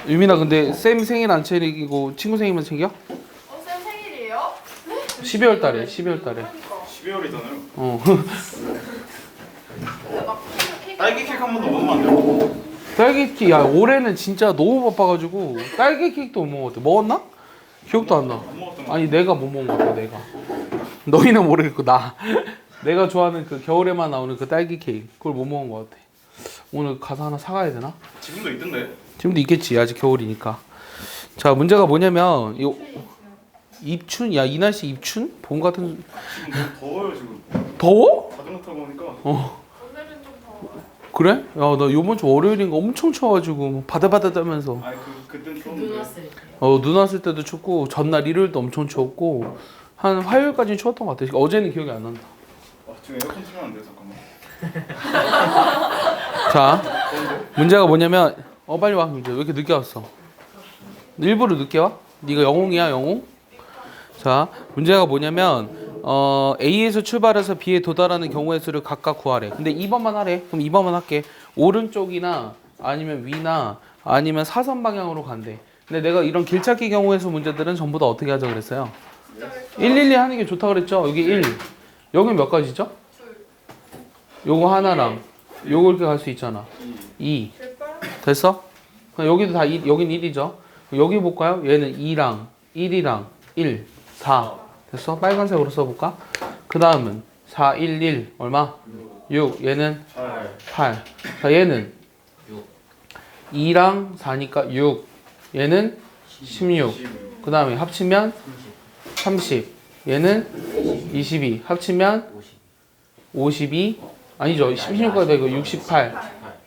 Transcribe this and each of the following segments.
유민아 근데 쌤 생일 안 챙기고 친구 생일만 챙겨? 쌤 생일이에요? 12월 달에 12월 달에. 그러니까. 12월이잖아요. 어. 근데 막 케이크 딸기 케이크 한 번도 먹으면 안 돼요? 딸기 케이크 야 올해는 진짜 너무 바빠가지고 딸기 케이크도 못 먹었대. 먹었나? 기억도 안 나. 안 먹었던 거. 아니 내가 못 먹은 것 같아 내가. 너희는 모르겠고 나. 내가 좋아하는 그 겨울에만 나오는 그 딸기 케이크 그걸 못 먹은 것 같아. 오늘 가서 하나 사가야 되나? 지금도 있던데. 지금도 있겠지 아직 겨울이니까. 자 문제가 뭐냐면 이 입춘 야 이 날씨 입춘? 봄 같은. 지금 너무 더워요 지금. 더워? 자전거 타고 오니까. 오늘은 좀 더워요. 그래? 야 나 요번 주 월요일인가 엄청 추워가지고 뭐 바다바다 떨면서 아니 그땐 눈 추웠는데. 왔을 때. 눈 왔을 때도 춥고 전날 일요일도 엄청 추웠고 한 화요일까지는 추웠던 것 같아. 어제는 기억이 안 난다. 지금 에어컨 틀면 안 돼요 잠깐만. 자 문제가 뭐냐면 빨리 와. 문제 왜 이렇게 늦게 왔어? 일부러 늦게 와? 네가 영웅이야 영웅? 자 문제가 뭐냐면 A에서 출발해서 B에 도달하는 경우의 수를 각각 구하래. 근데 2번만 하래. 그럼 2번만 할게. 오른쪽이나 아니면 위나 아니면 사선 방향으로 간대. 근데 내가 이런 길찾기 경우의 수 문제들은 전부 다 어떻게 하자 그랬어요? 112 하는 게 좋다 그랬죠? 여기 1. 여기 몇 가지죠? 요거 하나랑 요거 이렇게 갈 수 있잖아. 2. 됐어? 그럼 여기도 다 1, 여긴 1이죠. 여기 볼까요? 얘는 2랑 1이랑 1, 4. 됐어? 빨간색으로 써볼까? 그 다음은 4, 1, 1. 얼마? 6. 얘는 8. 자, 얘는 2랑 4니까 6. 얘는 16. 그 다음에 합치면 30. 얘는 22. 합치면 52. 아니죠. 16까지 되고 68.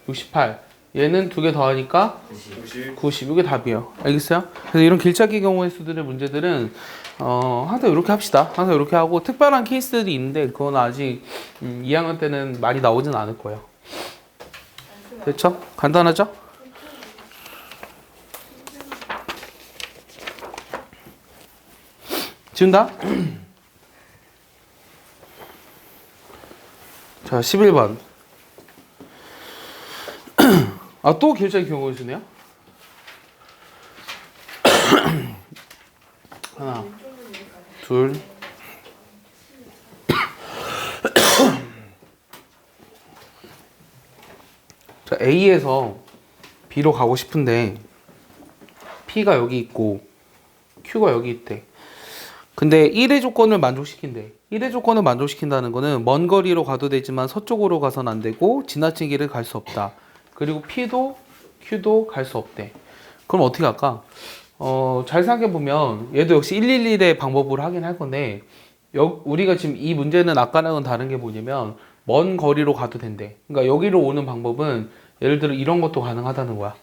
68. 얘는 두 개 더하니까 90. 이게 답이에요. 알겠어요? 그래서 이런 길찾기 경우의 수들의 문제들은 항상 이렇게 합시다. 항상 이렇게 하고 특별한 케이스들이 있는데 그건 아직 2학년 때는 많이 나오진 않을 거예요. 됐죠? 간단하죠? 지운다? 자, 11번. 또 길찾기 경우의 수네요? 하나, 둘. 자, A에서 B로 가고 싶은데 P가 여기 있고 Q가 여기 있대. 근데 1의 조건을 만족시킨대. 1의 조건을 만족시킨다는 거는 먼 거리로 가도 되지만 서쪽으로 가선 안 되고 지나친 길을 갈 수 없다. 그리고 P도 Q도 갈 수 없대. 그럼 어떻게 할까? 잘 생각해보면 얘도 역시 111의 방법으로 하긴 할 건데 우리가 지금 이 문제는 아까랑은 다른 게 뭐냐면 먼 거리로 가도 된대. 그러니까 여기로 오는 방법은 예를 들어 이런 것도 가능하다는 거야.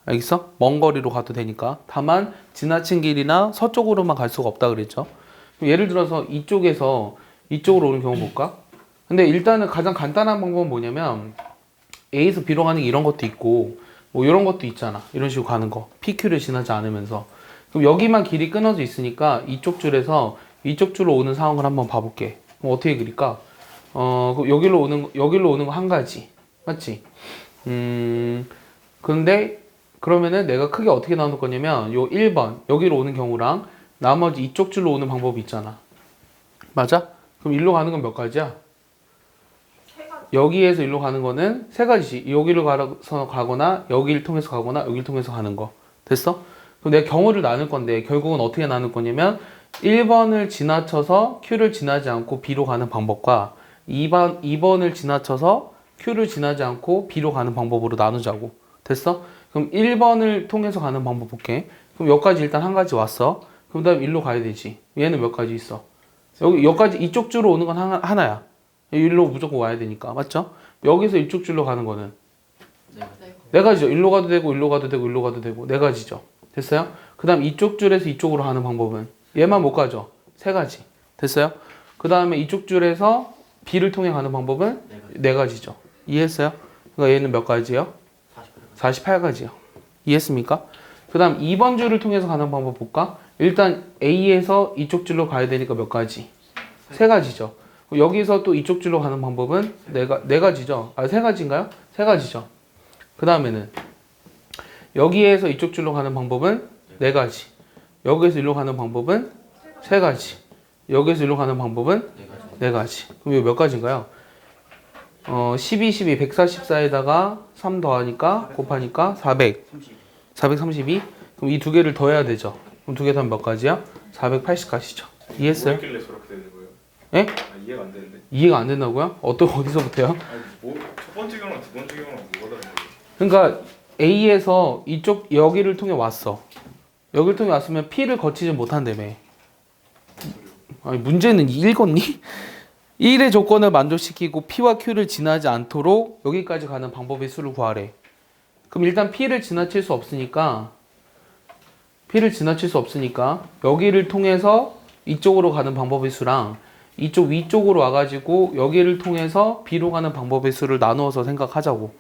알겠어? 먼 거리로 가도 되니까. 다만 지나친 길이나 서쪽으로만 갈 수가 없다 그랬죠. 예를 들어서 이쪽에서 이쪽으로 오는 경우 볼까? 근데 일단은 가장 간단한 방법은 뭐냐면 A에서 B로 가는 게 이런 것도 있고 뭐 이런 것도 있잖아. 이런 식으로 가는 거. PQ를 지나지 않으면서. 그럼 여기만 길이 끊어져 있으니까 이쪽 줄에서 이쪽 줄로 오는 상황을 한번 봐볼게. 그럼 어떻게 그릴까? 그럼 여기로 오는 거 한 가지. 맞지? 근데 그러면은 내가 크게 어떻게 나눌 거냐면 요 1번 여기로 오는 경우랑 나머지 이쪽 줄로 오는 방법이 있잖아. 맞아? 그럼 일로 가는 건 몇 가지야? 여기에서 일로 가는 거는 세 가지지. 여기로 가거나 여기를 통해서 가거나 여기를 통해서 가는 거. 됐어? 그럼 내가 경우를 나눌 건데 결국은 어떻게 나눌 거냐면 1번을 지나쳐서 Q를 지나지 않고 B로 가는 방법과 2번을 지나쳐서 Q를 지나지 않고 B로 가는 방법으로 나누자고. 됐어? 그럼 1번을 통해서 가는 방법 볼게. 그럼 여기까지 일단 한 가지 왔어. 그럼 다음 일로 가야 되지. 얘는 몇 가지 있어? 여기까지 이쪽 줄로 오는 건 하나야. 일로 무조건 와야 되니까. 맞죠? 여기서 이쪽 줄로 가는 거는 네 가지죠. 일로 가도 되고 일로 가도 되고 일로 가도 되고 네 가지죠. 됐어요? 그 다음 이쪽 줄에서 이쪽으로 가는 방법은 얘만 못 가죠. 세 가지. 됐어요? 그 다음에 이쪽 줄에서 B를 통해 가는 방법은 네 가지죠. 이해했어요? 그러니까 얘는 몇 가지요? 48가지요. 이해했습니까? 그 다음 2번 줄을 통해서 가는 방법 볼까? 일단 A에서 이쪽 줄로 가야 되니까 몇 가지? 세 가지죠. 여기서 또 이쪽 줄로 가는 방법은 네 가지죠. 세 가지인가요? 세 가지죠. 그 다음에는 여기에서 이쪽 줄로 가는 방법은 4가지. 여기에서 일로 가는 방법은 3가지. 여기에서 일로 가는 방법은 4가지. 그럼 이거 몇 가지인가요? 12, 12, 144에다가 3 더하니까 곱하니까 400. 432. 그럼 이 두 개를 더해야 되죠. 그럼 두 개 더하면 몇 가지야? 480가지죠. 이해했어요? 뭐 있길래 저렇게 되는 거예요? 예? 아, 이해가 안 되는데. 이해가 안 된다고요? 어디서부터요? 아니 첫 번째 경우랑 두 번째 경우랑 뭐가 다른 거예요? 그러니까 A에서 이쪽 여기를 통해 왔어. 여기를 통해 왔으면 P를 거치지 못한다며. 아니 문제는 읽었니? 1의 조건을 만족시키고 P와 Q를 지나지 않도록 여기까지 가는 방법의 수를 구하래. 그럼 일단 P를 지나칠 수 없으니까 여기를 통해서 이쪽으로 가는 방법의 수랑 이쪽 위쪽으로 와가지고 여기를 통해서 B로 가는 방법의 수를 나누어서 생각하자고.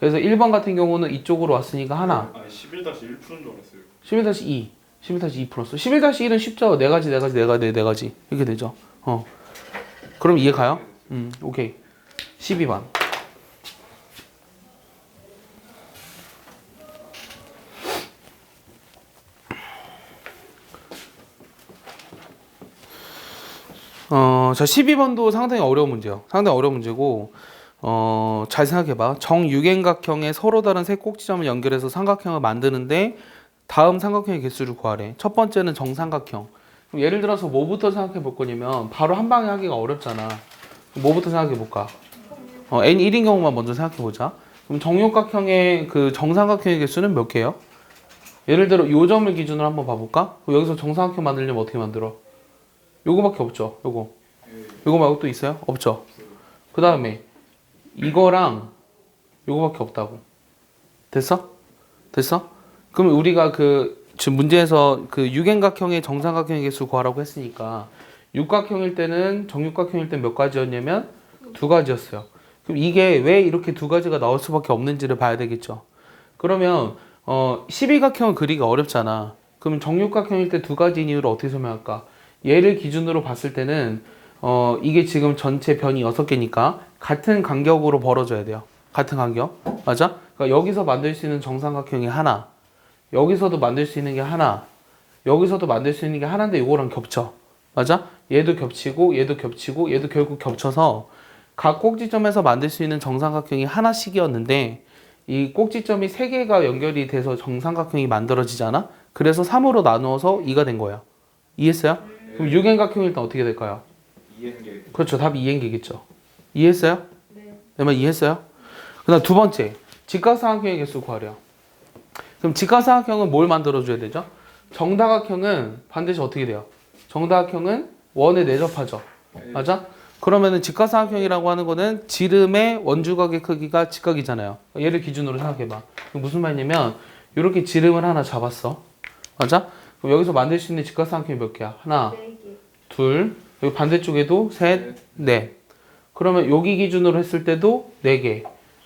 그래서 1번 같은 경우는 이쪽으로 왔으니까 하나, 아니 11-1 푸는 줄 알았어요. 11-2 11-2 풀었어. 11-1은 쉽죠. 4가지 이렇게 되죠. 그럼 이해 가요? 오케이. 12번. 자 12번도 상당히 어려운 문제예요. 상당히 어려운 문제고 잘 생각해봐. 정육행각형의 서로 다른 세 꼭지점을 연결해서 삼각형을 만드는데 다음 삼각형의 개수를 구하래. 첫 번째는 정삼각형. 그럼 예를 들어서 뭐부터 생각해 볼 거냐면 바로 한 방에 하기가 어렵잖아. 뭐부터 생각해 볼까? n1인 경우만 먼저 생각해 보자. 그럼 정육각형의 그 정삼각형의 개수는 몇 개예요? 예를 들어 요 점을 기준으로 한번 봐볼까? 그럼 여기서 정삼각형 만들려면 어떻게 만들어? 요거밖에 없죠. 요거 말고 또 있어요? 없죠. 그 다음에 이거랑 요거밖에 없다고. 됐어? 그럼 우리가 지금 문제에서 육행각형의 정삼각형의 개수 구하라고 했으니까 육각형일 때는 정육각형일 때 몇 가지였냐면 2가지였어요. 그럼 이게 왜 이렇게 2가지가 나올 수밖에 없는지를 봐야 되겠죠. 그러면 12각형을 그리기가 어렵잖아. 그럼 정육각형일 때 2가지인 이유를 어떻게 설명할까? 얘를 기준으로 봤을 때는 이게 지금 전체 변이 6개니까 같은 간격으로 벌어져야 돼요. 같은 간격. 맞아? 그러니까 여기서 만들 수 있는 정삼각형이 하나, 여기서도 만들 수 있는 게 하나, 여기서도 만들 수 있는 게 하나인데 이거랑 겹쳐. 맞아? 얘도 겹치고 얘도 겹치고 얘도 결국 겹쳐서 각 꼭지점에서 만들 수 있는 정삼각형이 하나씩이었는데 이 꼭지점이 3개가 연결이 돼서 정삼각형이 만들어지잖아? 그래서 3으로 나누어서 2가 된 거예요. 이해했어요? 그럼 육행각형일 땐 어떻게 될까요? 2N개. 그렇죠. 답이 2n개겠죠. 이해했어요? 네. 내 말 이해했어요? 그 다음 두 번째, 직각삼각형의 개수 구하래요. 그럼 직각삼각형은 뭘 만들어줘야 되죠? 정다각형은 반드시 어떻게 돼요? 정다각형은 원에 내접하죠. 맞아? 그러면은 직각삼각형이라고 하는 거는 지름의 원주각의 크기가 직각이잖아요. 얘를 기준으로 생각해봐. 무슨 말이냐면 이렇게 지름을 하나 잡았어. 맞아? 그럼 여기서 만들 수 있는 직각삼각형이 몇 개야? 하나, 4개. 둘, 여기 반대쪽에도 셋, 넷. 그러면 여기 기준으로 했을 때도 4개.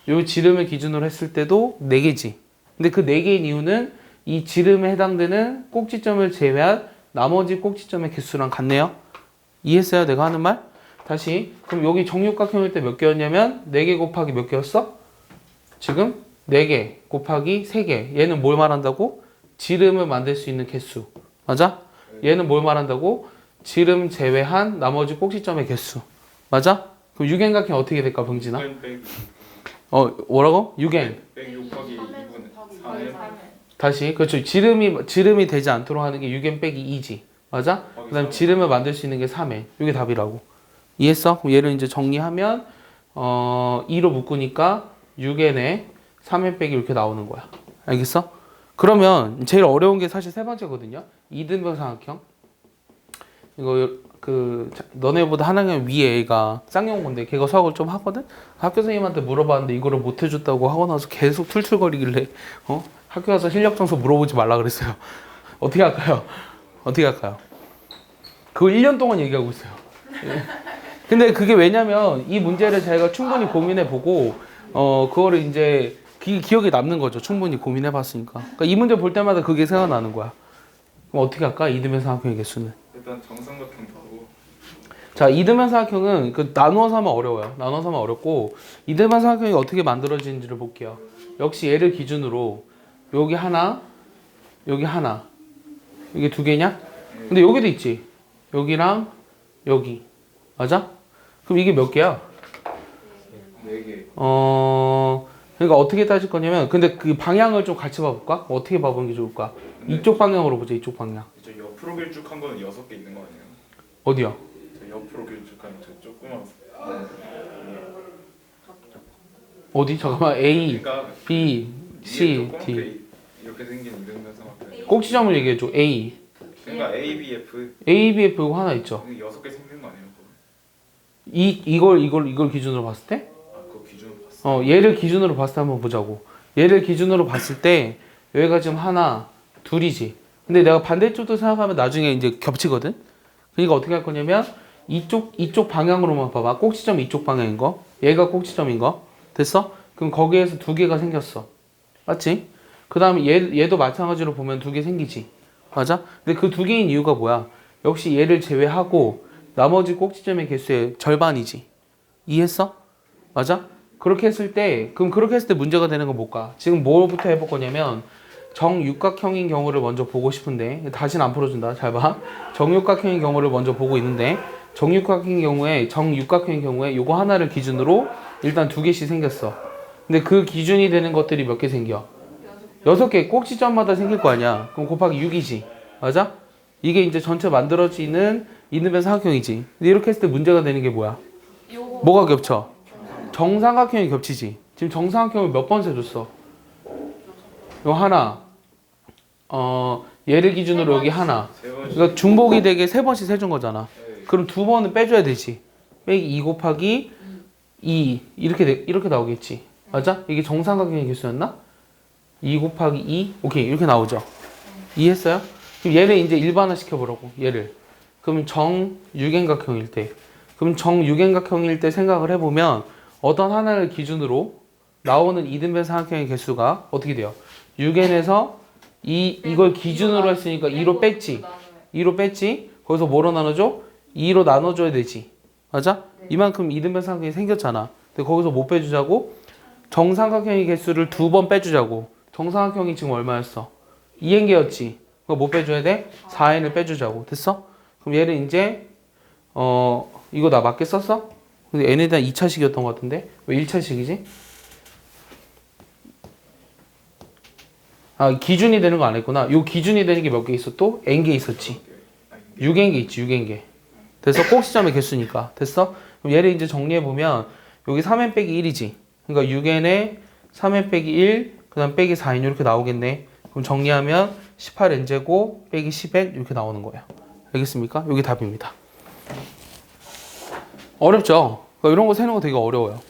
여기 지름을 기준으로 했을 때도 4개지. 근데 그 4개인 이유는 이 지름에 해당되는 꼭지점을 제외한 나머지 꼭지점의 개수랑 같네요. 이해했어요? 내가 하는 말? 다시. 그럼 여기 정육각형일 때 몇 개였냐면 4개 곱하기 몇 개였어? 지금 4개 곱하기 3개. 얘는 뭘 말한다고? 지름을 만들 수 있는 개수. 맞아? 얘는 뭘 말한다고? 지름 제외한 나머지 꼭지점의 개수. 맞아? 그럼 육행각형 어떻게 될까, 병진아? 뭐라고? 육행. 100 곱하기 2분의 4는 다시. 그렇죠. 지름이 되지 않도록 하는 게 6n 빼기 2지. 맞아? 그 다음 지름을 만들 수 있는 게 3n. 이게 답이라고. 이해했어? 그럼 얘를 이제 정리하면 2로 묶으니까 6n에 3n 빼기 이렇게 나오는 거야. 알겠어? 그러면 제일 어려운 게 사실 세 번째거든요. 이등변 삼각형. 이거 너네보다 한 학년 위에 애가 쌍용고인데 걔가 수학을 좀 하거든? 학교 선생님한테 물어봤는데 이거를 못 해줬다고 하고 나서 계속 툴툴거리길래 학교 가서 실력 점수 물어보지 말라 그랬어요. 어떻게 할까요? 그거 1년 동안 얘기하고 있어요. 근데 그게 왜냐면 이 문제를 제가 충분히 고민해보고 그거를 이제 기억에 남는 거죠. 충분히 고민해봤으니까. 그러니까 이 문제 볼 때마다 그게 생각나는 거야. 그럼 어떻게 할까? 이등변 삼각형의 개수는. 일단 정삼각형 하고. 자, 이등변 삼각형은 나누어서 하면 어려워요. 나누어서 하면 어렵고 이등변 삼각형이 어떻게 만들어지는지를 볼게요. 역시 얘를 기준으로 여기 하나, 여기 하나. 이게 두 개냐? 근데 여기도 있지. 여기랑 여기. 맞아? 그럼 이게 몇 개야? 4개. 그러니까 어떻게 따질 거냐면, 근데 그 방향을 좀 같이 봐볼까? 어떻게 봐보는 게 좋을까? 이쪽 방향으로 보자, 이쪽 방향. 저 옆으로 길쭉한 거는 6개 있는 거 아니에요? 어디야? 저 옆으로 길쭉한 저 조그만 어디? 잠깐만. A, 그러니까 B, C, D. 이렇게 생긴 이등변 삼각형. 꼭지점을 얘기해줘. A. 그러니까 A, B, F A, B, F 이거 하나 있죠. 6개 생긴 거 아니에요? 그거? 이걸 기준으로 봤을 때? 아, 그거 기준으로 봤어. 얘를 기준으로 봤을 때 한번 보자고. 얘를 기준으로 봤을 때 여기가 지금 하나, 둘이지. 근데 내가 반대쪽도 생각하면 나중에 이제 겹치거든. 그러니까 어떻게 할 거냐면 이쪽 방향으로만 봐봐. 꼭지점 이쪽 방향인 거. 얘가 꼭지점인 거. 됐어? 그럼 거기에서 두 개가 생겼어. 맞지? 그 다음에 얘도 마찬가지로 보면 두 개 생기지. 맞아? 근데 그 두 개인 이유가 뭐야? 역시 얘를 제외하고 나머지 꼭지점의 개수의 절반이지. 이해했어? 맞아? 그렇게 했을 때 문제가 되는 건 뭘까? 지금 뭐부터 해볼 거냐면 정육각형인 경우를 먼저 보고 싶은데 다시는 안 풀어준다. 잘 봐. 정육각형인 경우를 먼저 보고 있는데 정육각형인 경우에 요거 하나를 기준으로 일단 두 개씩 생겼어. 근데 그 기준이 되는 것들이 몇 개 생겨? 6개. 꼭지점마다 생길 거 아니야. 그럼 곱하기 6이지. 맞아? 이게 이제 전체 만들어지는 이등변 삼각형이지. 근데 이렇게 했을 때 문제가 되는 게 뭐야? 뭐가 겹쳐? 정삼각형이 겹치지. 지금 정삼각형을 몇 번 세줬어? 요 하나. 얘를 기준으로 여기 하나. 그러니까 중복이 되게 3번씩 세준 거잖아. 그럼 2번은 빼줘야 되지. 빼기 2 곱하기 2 이렇게 나오겠지. 맞아? 이게 정삼각형의 개수였나? 2 곱하기 2 오케이 이렇게 나오죠. 이해했어요? 그럼 얘를 이제 일반화 시켜보라고. 얘를. 그럼 정육행각형일 때. 그럼 정육행각형일 때 생각을 해보면 어떤 하나를 기준으로 나오는 이등변 삼각형의 개수가 어떻게 돼요? 6n에서 이걸 기준으로 했으니까 2로 뺐지. 2로 뺐지. 거기서 뭐로 나눠줘? 2로 나눠줘야 되지. 맞아? 이만큼 이등변 삼각형이 생겼잖아. 근데 거기서 못 빼주자고? 정삼각형의 개수를 2번 빼주자고. 정삼각형이 지금 얼마였어? 2n개였지. 그거 못 빼줘야 돼? 4n을 빼주자고. 됐어? 그럼 얘를 이제 이거 나 맞게 썼어? 근데 n에 대한 2차식이었던 것 같은데 왜 1차식이지? 아 기준이 되는 거 안 했구나. 요 기준이 되는 게 몇 개 있어 또? n개 있었지. 6n개 있지 6n개. 됐어? 꼭지점의 개수니까. 됐어? 그럼 얘를 이제 정리해보면 여기 3n 빼기 1이지. 그러니까 6n에 3n 빼기 1, 그 다음 빼기 4n 이렇게 나오겠네. 그럼 정리하면 18n제곱 빼기 10n 이렇게 나오는 거예요. 알겠습니까? 여기 답입니다. 어렵죠? 그러니까 이런 거 세는 거 되게 어려워요.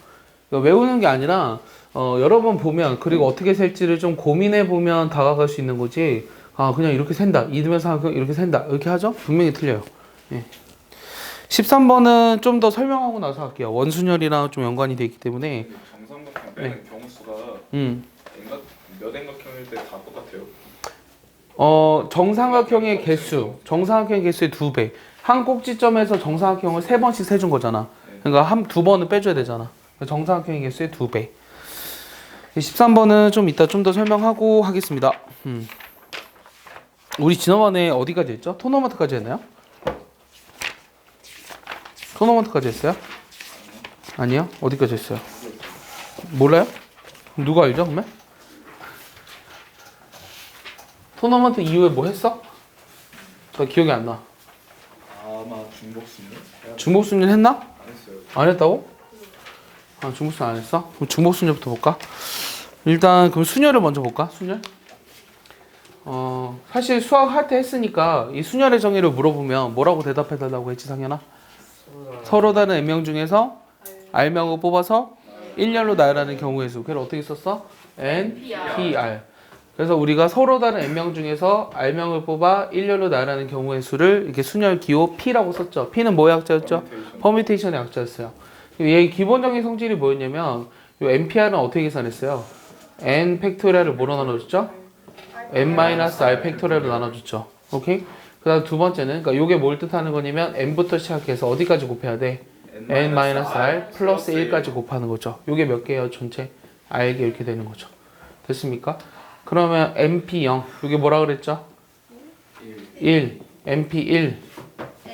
그러니까 외우는 게 아니라 여러 번 보면 그리고 어떻게 셀지를 좀 고민해 보면 다가갈 수 있는 거지. 아 그냥 이렇게 센다. 이등변 삼각형 이렇게 센다. 이렇게 하죠? 분명히 틀려요. 예. 13번은 좀 더 설명하고 나서 할게요. 원순열이랑 좀 연관이 돼 있기 때문에. 정삼각형 빼는 경우수가 몇 행각형일 때 다 똑같아요? 정삼각형의 정삼각형의 개수의 2배. 한 꼭지점에서 정삼각형을 3번씩 세준 거잖아. 그러니까 2번을 빼줘야 되잖아. 정삼각형의 개수의 2배. 13번은 좀 이따 좀 더 설명하고 하겠습니다. 우리 지난번에 어디까지 했죠? 토너먼트까지 했나요? 토너먼트까지 했어요? 아니요? 어디까지 했어요? 몰라요? 누가 알죠? 그러면? 토너먼트 이후에 뭐 했어? 저 기억이 안 나. 아마 중복순열? 중복순열 했나? 안 했어요. 안 했다고? 아 중복순열 안 했어? 그럼 중복순열부터 볼까? 일단 그럼 순열을 먼저 볼까? 순열? 사실 수학 할 때 했으니까 이 순열의 정의를 물어보면 뭐라고 대답해 달라고 했지 상현아? 서로 다른 n명 중에서 r명을 뽑아서 일렬로 나열하는 경우의 수. 그걸 어떻게 썼어? n, p, r. 그래서 우리가 서로 다른 n명 중에서 r명을 뽑아 일렬로 나열하는 경우의 수를 이렇게 순열 기호 p라고 썼죠. p는 뭐의 약자였죠? 퍼뮤테이션의 약자였어요. 얘 기본적인 성질이 뭐였냐면 이 npr은 어떻게 계산했어요? n 팩토리얼을 뭐로 나눠줬죠? n-r 팩토리얼로 나눠줬죠. 오케이? 그 다음 두 번째는 그러니까 이게 뭘 뜻하는 거냐면 n부터 시작해서 어디까지 곱해야 돼? n-r 플러스 1까지 곱하는 거죠. 이게 몇 개예요? 전체 r개 이렇게 되는 거죠. 됐습니까? 그러면 MP0 이게 뭐라 그랬죠? 1 MP1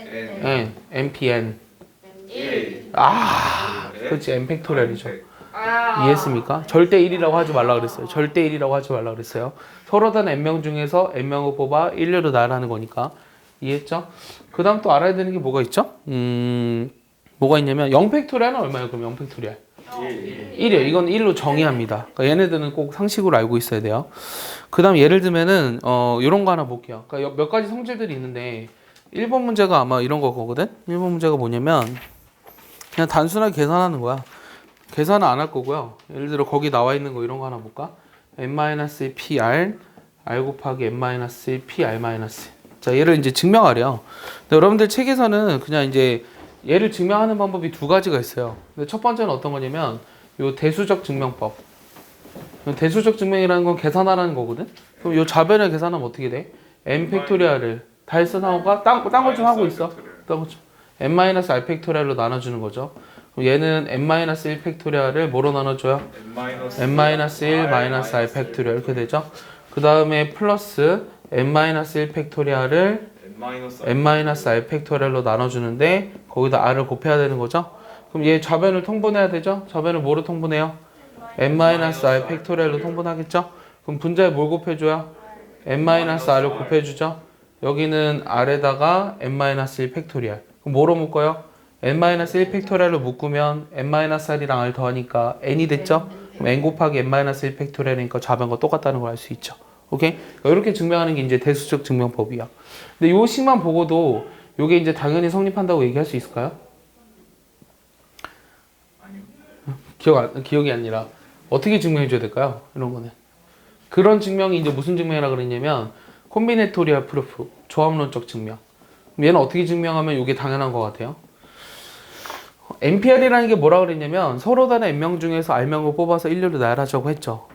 N MPN 그렇지 N 팩토리얼이죠. 이해했습니까? 절대 1이라고 하지 말라 그랬어요. 절대 1이라고 하지 말라 그랬어요. 서로 다른 n명 중에서 n명을 뽑아 1류로 나열하는 거니까. 이해했죠? 그 다음 또 알아야 되는 게 뭐가 있죠? 뭐가 있냐면 0팩토리얼은 얼마예요? 그럼 0팩토리얼 1이에요. 이건 1로 정의합니다. 그러니까 얘네들은 꼭 상식으로 알고 있어야 돼요. 그 다음 예를 들면은 이런 거 하나 볼게요. 그러니까 몇 가지 성질들이 있는데 1번 문제가 아마 이런 거거든? 1번 문제가 뭐냐면 그냥 단순하게 계산하는 거야. 계산은 안 할 거고요. 예를 들어 거기 나와 있는 거 이런 거 하나 볼까? n-pr r 곱하기 n-pr-. 자, 얘를 이제 증명하래요. 근데 여러분들 책에서는 그냥 이제 얘를 증명하는 방법이 두 가지가 있어요. 근데 첫 번째는 어떤 거냐면 요 대수적 증명법. 요 대수적 증명이라는 건 계산하라는 거거든. 그럼 요 좌변을 계산하면 어떻게 돼? n 팩토리얼을 다 했어 상호가 딴 거 좀 하고 있어. n-r 팩토리얼로 나눠주는 거죠. 그럼 얘는 n-1 팩토리얼을 뭐로 나눠줘요? n-1 r 팩토리얼 이렇게 되죠. 그 다음에 플러스 n-1 팩토리얼을 n-r 팩토리얼로 나눠주는데 거기다 r을 곱해야 되는 거죠. 그럼 얘 좌변을 통분해야 되죠. 좌변을 뭐로 통분해요? n-r 팩토리얼로 통분하겠죠. 그럼 분자에 뭘 곱해줘요? n-r을 곱해주죠. 여기는 r에다가 n-1 팩토리얼. 그럼 뭐로 묶어요? n-1 팩토리얼로 묶으면 n-r이랑 r 더하니까 n이 됐죠? 그럼 n 곱하기 n-1 팩토리얼이니까 좌변과 똑같다는 걸 알 수 있죠. 오케이? 이렇게 증명하는 게 이제 대수적 증명법이야. 근데 요 식만 보고도 요게 이제 당연히 성립한다고 얘기할 수 있을까요? 기억이 아니라 어떻게 증명해 줘야 될까요? 이런 거는. 그런 증명이 이제 무슨 증명이라 그랬냐면 콤비네토리얼 프루프, 조합론적 증명. 그럼 얘는 어떻게 증명하면 이게 당연한 것 같아요? NPR이라는 게 뭐라 그랬냐면 서로 다른 n명 중에서 r명을 뽑아서 일렬로 나열하자고 했죠.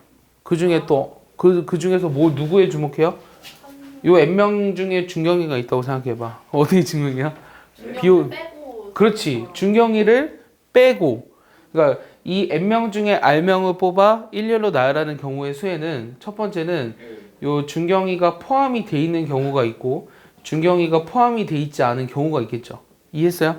그 중에 또 그 중에서 뭐 누구에 주목해요? 요 n명 중에 준경이가 있다고 생각해봐. 어떻게 증명이야? 비오. 그렇지. 준경이를 빼고. 그러니까 이 n명 중에 r명을 뽑아 일렬로 나열하는 경우의 수에는 첫 번째는 요 준경이가 포함이 돼 있는 경우가 있고 준경이가 포함이 돼 있지 않은 경우가 있겠죠. 이해했어요?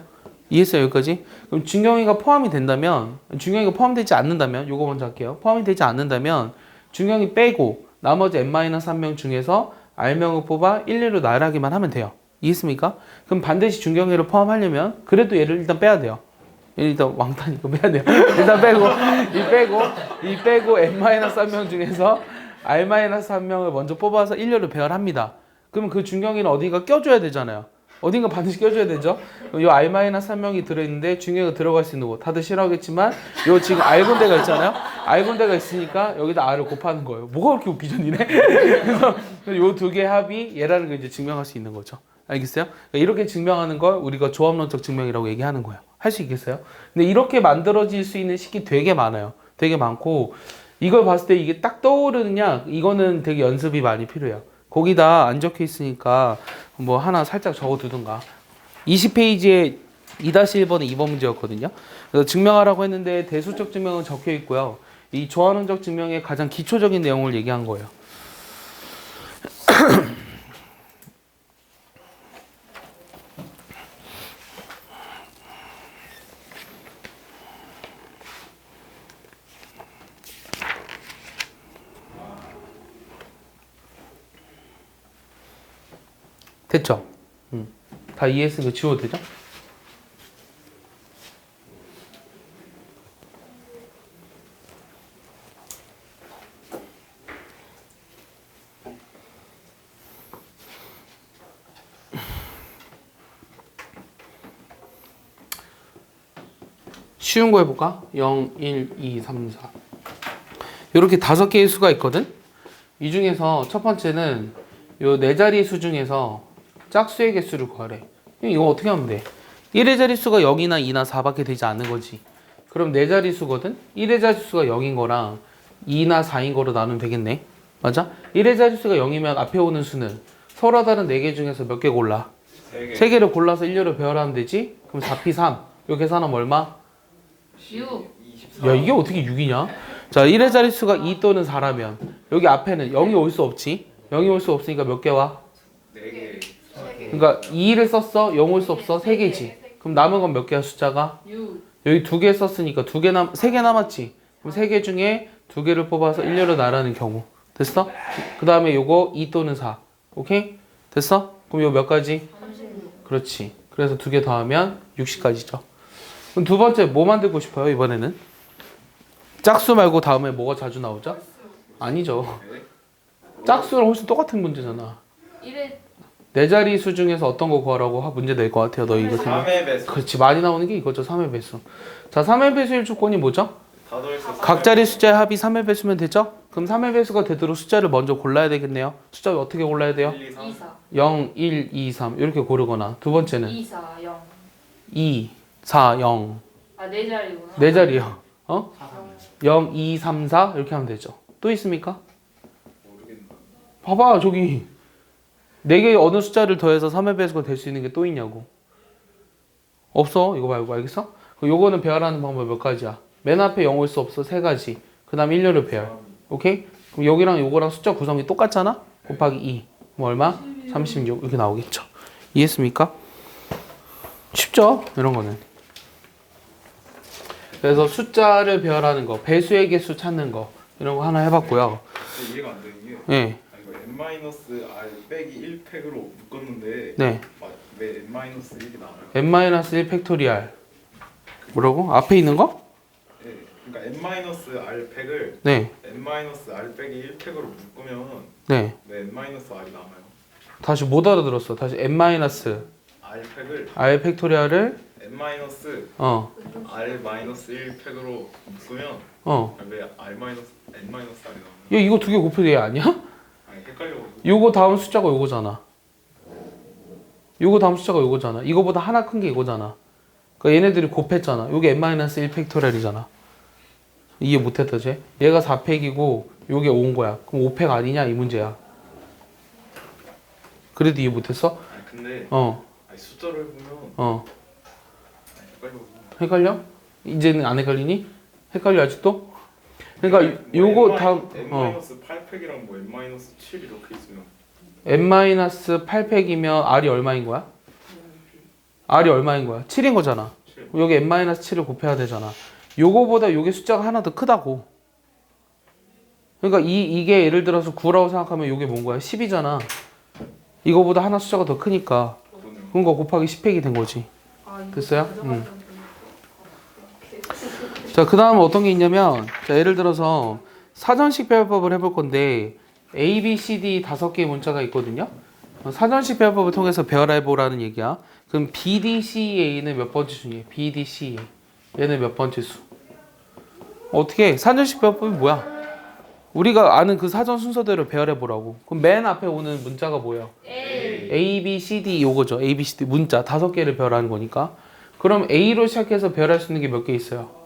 이해했어요? 여기까지? 그럼 준경이가 포함이 된다면 준경이가 포함되지 않는다면 요거 먼저 할게요. 포함이 되지 않는다면 준경이 빼고 나머지 n-1명 중에서 r명을 뽑아 일렬로 나열하기만 하면 돼요. 이해했습니까? 그럼 반드시 준경이를 포함하려면 그래도 얘를 일단 빼야 돼요. 얘를 일단 왕따니까 빼야 돼요. 일단 빼고 n-1명 중에서 r-1명을 먼저 뽑아서 일렬로 배열합니다. 그러면 그 준경이는 어딘가 껴줘야 되잖아요. 어딘가 반드시 껴줘야 되죠. 요 r-3명이 들어있는데 중경이가 들어갈 수 있는 곳 다들 싫어하겠지만 요 지금 r 군데가 있잖아요. r 군데가 있으니까 여기다 r을 곱하는 거예요. 뭐가 그렇게 웃기죠 니네? 그래서 요 두 개 합이 얘라는 걸 이제 증명할 수 있는 거죠. 알겠어요? 그러니까 이렇게 증명하는 걸 우리가 조합론적 증명이라고 얘기하는 거예요. 할 수 있겠어요? 근데 이렇게 만들어질 수 있는 식이 되게 많아요. 되게 많고 이걸 봤을 때 이게 딱 떠오르느냐 이거는 되게 연습이 많이 필요해요. 거기다 안 적혀 있으니까 뭐 하나 살짝 적어두든가. 20페이지에 2-1번에 2번 문제였거든요. 그래서 증명하라고 했는데 대수적 증명은 적혀 있고요. 이 조합론적 증명의 가장 기초적인 내용을 얘기한 거예요. 됐죠? 다 이해했으니까 지워도 되죠? 쉬운 거 해볼까? 0, 1, 2, 3, 4 이렇게 5개의 수가 있거든? 이 중에서 첫 번째는 요 4자리 수 중에서 짝수의 개수를 구하래. 이거 어떻게 하면 돼? 1의 자릿수가 0이나 2나 4밖에 되지 않는 거지. 그럼 4자릿수거든? 1의 자릿수가 0인 거랑 2나 4인 거로 나누면 되겠네. 맞아? 1의 자릿수가 0이면 앞에 오는 수는 서로 다른 4개 중에서 몇 개 골라? 3개를 골라서 1료로 배열하면 되지? 그럼 4p3. 요 계산하면 얼마? 6. 야, 이게 어떻게 6이냐? 자, 1의 자릿수가 2 또는 4라면 여기 앞에는 0이 올 수 없지. 0이 올 수 없으니까 몇 개 와? 4개. 그러니까 2를 썼어? 0 올 수 없어? 3개지. 그럼 남은 건 몇 개야 숫자가? 6. 여기 2개 썼으니까 3개 남았지. 그럼 3개 중에 2개를 뽑아서 1렬로 나라는 경우. 됐어? 그 다음에 요거 2 또는 4. 오케이? 됐어? 그럼 요 몇 가지? 36. 그렇지. 그래서 2개 더하면 60까지죠. 그럼 두 번째 뭐 만들고 싶어요 이번에는? 짝수 말고 다음에 뭐가 자주 나오죠? 아니죠. 네? 짝수랑 훨씬 똑같은 문제잖아. 1에 네 자리 수 중에서 어떤 거 구하라고 문제 낼 것 같아요. 너 이거 생각. 3의 배수. 그렇지. 많이 나오는 게 이거죠. 3의 배수. 자, 3의 배수일 조건이 뭐죠? 다 더해서 각 자리 숫자의 합이 3의 배수면 되죠? 그럼 3의 배수가 되도록 숫자를 먼저 골라야 되겠네요. 숫자 어떻게 골라야 돼요? 1, 2, 3. 2, 4. 0, 1, 2, 3 이렇게 고르거나 두 번째는 2, 4, 0. 2, 4, 0 아, 4자리구나. 네 자리요. 어? 0, 2, 3, 4 이렇게 하면 되죠. 또 있습니까? 모르겠나. 봐봐 저기 4개의 어느 숫자를 더해서 3의 배수가 될 수 있는 게 또 있냐고. 없어. 이거 말고 알겠어? 그럼 요거는 배열하는 방법 몇 가지야? 맨 앞에 0 올 수 없어 3가지. 그 다음 1렬을 배열. 오케이? 그럼 여기랑 요거랑 숫자 구성이 똑같잖아? 곱하기 2. 그럼 얼마? 36 이렇게 나오겠죠. 이해했습니까? 쉽죠? 이런 거는. 그래서 숫자를 배열하는 거, 배수의 개수 찾는 거 이런 거 하나 해봤고요. 근데 이해가 안 되는 게 예, 아, 이거 n-r 빼기 1팩으로 묶었는데 네. 왜 n-1이 나와요? n-1 팩토리알. 뭐라고? 앞에 있는 거? 네. 그러니까 n-r 팩을 네, n-r 빼기 1팩으로 묶으면 네. 왜 n-r이 남아요? 다시 못 알아들었어. 다시 n-r r 팩을 팩토리알을 n-r 어, 1 팩으로 묶으면 왜 n-r이 나와요? 야 이거 두 개 곱해도 얘 아니야? 아니 헷갈려가지고. 요거 다음 숫자가 요거잖아. 요거 다음 숫자가 요거잖아. 이거보다 하나 큰 게 이거잖아. 그러니까 얘네들이 곱했잖아. 요게 n-1 팩토리알이잖아. 이해 못했다 쟤? 얘가 4팩이고 요게 5인 거야. 그럼 5팩 아니냐 이 문제야. 그래도 이해 못했어? 아니 근데 어, 아니, 숫자를 보면 어. 아니, 헷갈려가지고. 헷갈려? 이제는 안 헷갈리니? 헷갈려 아직도? 그러니까 요거 다음 n-8팩이랑 뭐 n-7 이렇게 있으면 n-8팩이면 R이 얼마인 거야? R이 얼마인 거야? 7인 거잖아. 7. 여기 n-7을 곱해야 되잖아. 요거보다 요게 숫자가 하나 더 크다고. 그러니까 이게 예를 들어서 9라고 생각하면 요게 뭔 거야? 10이잖아. 이거보다 하나 숫자가 더 크니까. 그러네요. 그러니까 곱하기 10팩이 된 거지. 아, 이거 됐어요? 가져가면 자, 그 다음은 어떤 게 있냐면, 자, 예를 들어서 사전식 배열법을 해볼 건데, A, B, C, D 5개의 문자가 있거든요. 사전식 배열법을 통해서 배열해보라는 얘기야. 그럼 B, D, C, A는 몇 번째 수니? B, D, C, A. 얘는 몇 번째 수? 어떻게? 사전식 배열법이 뭐야? 우리가 아는 그 사전 순서대로 배열해보라고. 그럼 맨 앞에 오는 문자가 뭐예요? A. A, B, C, D 요거죠. A, B, C, D 문자 5개를 배열하는 거니까. 그럼 A로 시작해서 배열할 수 있는 게 몇 개 있어요?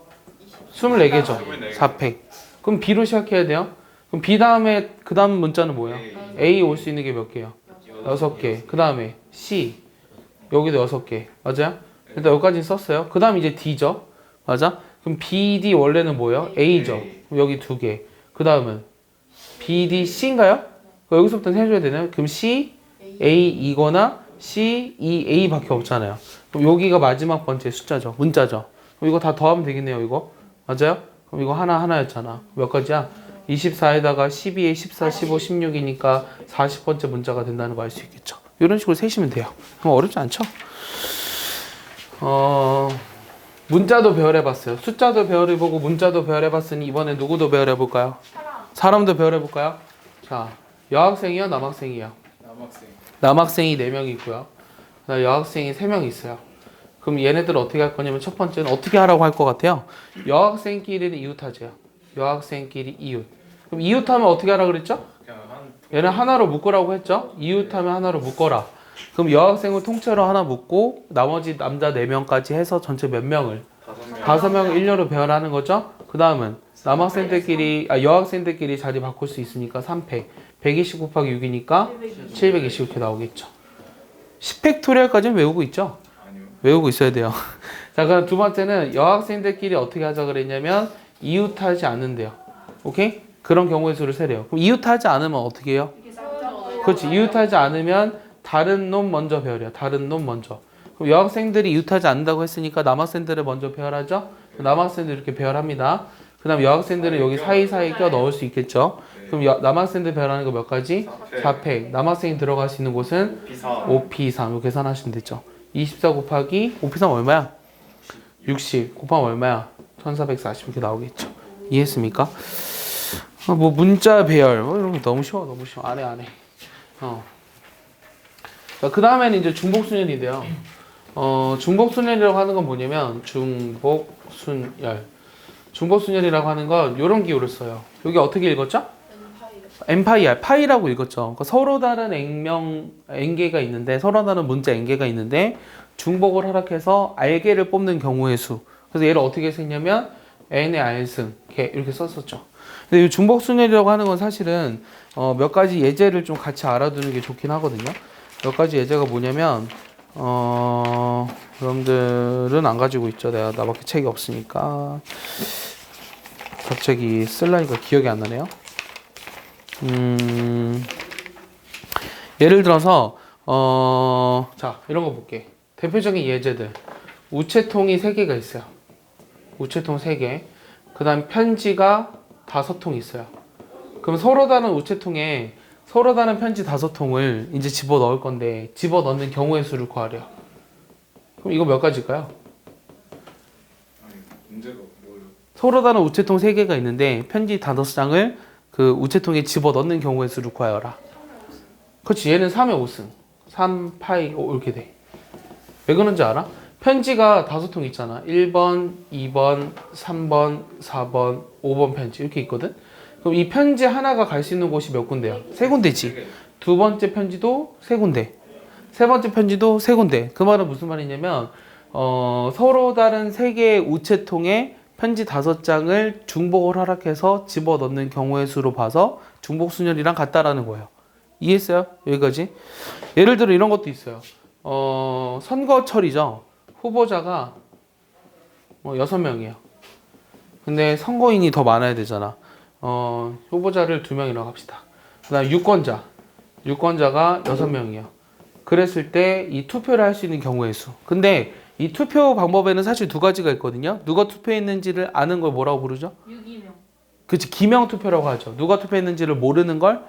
24개죠. 24개. 4팩. 그럼 B로 시작해야 돼요. 그럼 B 다음에 그 다음 문자는 뭐예요? A 올 수 있는 게 몇 개요? 6개. 그 다음에 C. 여기도 6개. 맞아요? 일단 여기까지 썼어요. 그 다음 이제 D죠. 맞아? 그럼 B, D 원래는 뭐예요? A죠. 그럼 여기 2개. 그 다음은 B, D, C인가요? 여기서부터 해줘야 되나요? 그럼 C, A 이거나 C, E, A 밖에 없잖아요. 그럼 여기가 마지막 번째 숫자죠. 문자죠. 그럼 이거 다 더하면 되겠네요. 이거. 맞아요? 그럼 이거 하나였잖아. 몇 가지야? 24에다가 12에 14, 15, 16이니까 40번째 문자가 된다는 거 알 수 있겠죠. 이런 식으로 세시면 돼요. 그럼 어렵지 않죠? 문자도 배열해봤어요. 숫자도 배열해보고 문자도 배열해봤으니 이번에 누구도 배열해볼까요? 사람도 배열해볼까요? 자, 여학생이요? 남학생이요? 남학생. 남학생이 4명 있고요. 그다음에 여학생이 3명 있어요. 그럼 얘네들 어떻게 할 거냐면 첫 번째는 어떻게 하라고 할 것 같아요? 여학생끼리는 이웃하재요. 여학생끼리 이웃. 그럼 이웃하면 어떻게 하라 그랬죠? 그냥 한 얘는 하나로 묶으라고 했죠? 이웃하면 하나로 묶어라. 그럼 여학생을 통째로 하나 묶고 나머지 남자 4명까지 해서 전체 몇 명을? 5명. 5명을 1렬로 배열하는 거죠? 그 다음은 여학생들끼리 자리 바꿀 수 있으니까 3팩. 120 곱하기 6이니까 720 이렇게 나오겠죠. 10팩토리얼까지는 외우고 있죠? 아니요. 외우고 있어야 돼요. 자, 그럼 두 번째는 여학생들끼리 어떻게 하자 그랬냐면 이웃하지 않는데요. 오케이? 그런 경우의 수를 세래요. 그럼 이웃하지 않으면 어떻게 해요? 그렇지. 이웃하지 않으면 다른 놈 먼저 배열해요. 다른 놈 먼저. 그럼 여학생들이 이웃하지 않는다고 했으니까 남학생들을 먼저 배열하죠. 남학생들 이렇게 배열합니다. 그 다음 여학생들은 여기 사이사이에 껴 넣을 수 있겠죠. 그럼 남학생들 배열하는 거 몇 가지? 4팩. 남학생이 들어갈 수 있는 곳은 비사 5P3. 이거 계산하시면 되죠. 24 곱하기 5P3 얼마야? 60 곱하면 얼마야? 1440 이렇게 나오겠죠. 이해했습니까? 뭐 문자 배열 뭐 이런 거 너무 쉬워. 너무 쉬워. 안 해. 그 다음에는 이제 중복순열인데요. 중복순열이라고 하는 건 뭐냐면 중복순열. 중복순열이라고 하는 건 이런 기호를 써요. 여기 어떻게 읽었죠? 엠파이어, 파이라고 읽었죠. 그러니까 서로 다른 n개가 있는데 서로 다른 문자 n개가 있는데 중복을 허락해서 r개를 뽑는 경우의 수. 그래서 얘를 어떻게 썼냐면 n의 r승 이렇게 썼었죠. 근데 이 중복순열이라고 하는 건 사실은 몇 가지 예제를 좀 같이 알아두는 게 좋긴 하거든요. 몇 가지 예제가 뭐냐면 여러분들은 안 가지고 있죠. 나밖에 책이 없으니까 갑자기 쓸라니까 기억이 안 나네요. 예를 들어서 자 이런 거 볼게. 대표적인 예제들. 우체통이 3개가 있어요. 우체통 3개. 그 다음 편지가 5통 있어요. 그럼 서로 다른 우체통에 서로 다른 편지 5통을 이제 집어 넣을 건데 집어 넣는 경우의 수를 구하래요. 그럼 이거 몇 가지일까요? 아니 문제가 뭐예요? 서로 다른 우체통 3개가 있는데 편지 5장을 그 우체통에 집어 넣는 경우의 수를 구하여라. 그렇지. 얘는 3의 5승. 3, 파이, 5 이렇게 돼. 왜 그런지 알아? 편지가 5통 있잖아. 1번, 2번, 3번, 4번, 5번 편지 이렇게 있거든. 그럼 이 편지 하나가 갈 수 있는 곳이 몇 군데야? 3군데지. 두 번째 편지도 3군데. 세 번째 편지도 3군데. 그 말은 무슨 말이냐면 서로 다른 3개의 우체통에 편지 5장을 중복을 허락해서 집어넣는 경우의 수로 봐서 중복순열이랑 같다라는 거예요. 이해했어요? 여기까지? 예를 들어 이런 것도 있어요. 선거철이죠. 후보자가 6명이에요. 근데 선거인이 더 많아야 되잖아. 후보자를 2명이라고 합시다. 그 다음 유권자가 6명이에요. 그랬을 때 이 투표를 할 수 있는 경우의 수. 근데 이 투표 방법에는 사실 2가지가 있거든요. 누가 투표했는지를 아는 걸 뭐라고 부르죠? 유기명. 그치, 기명 투표라고 하죠. 누가 투표했는지를 모르는 걸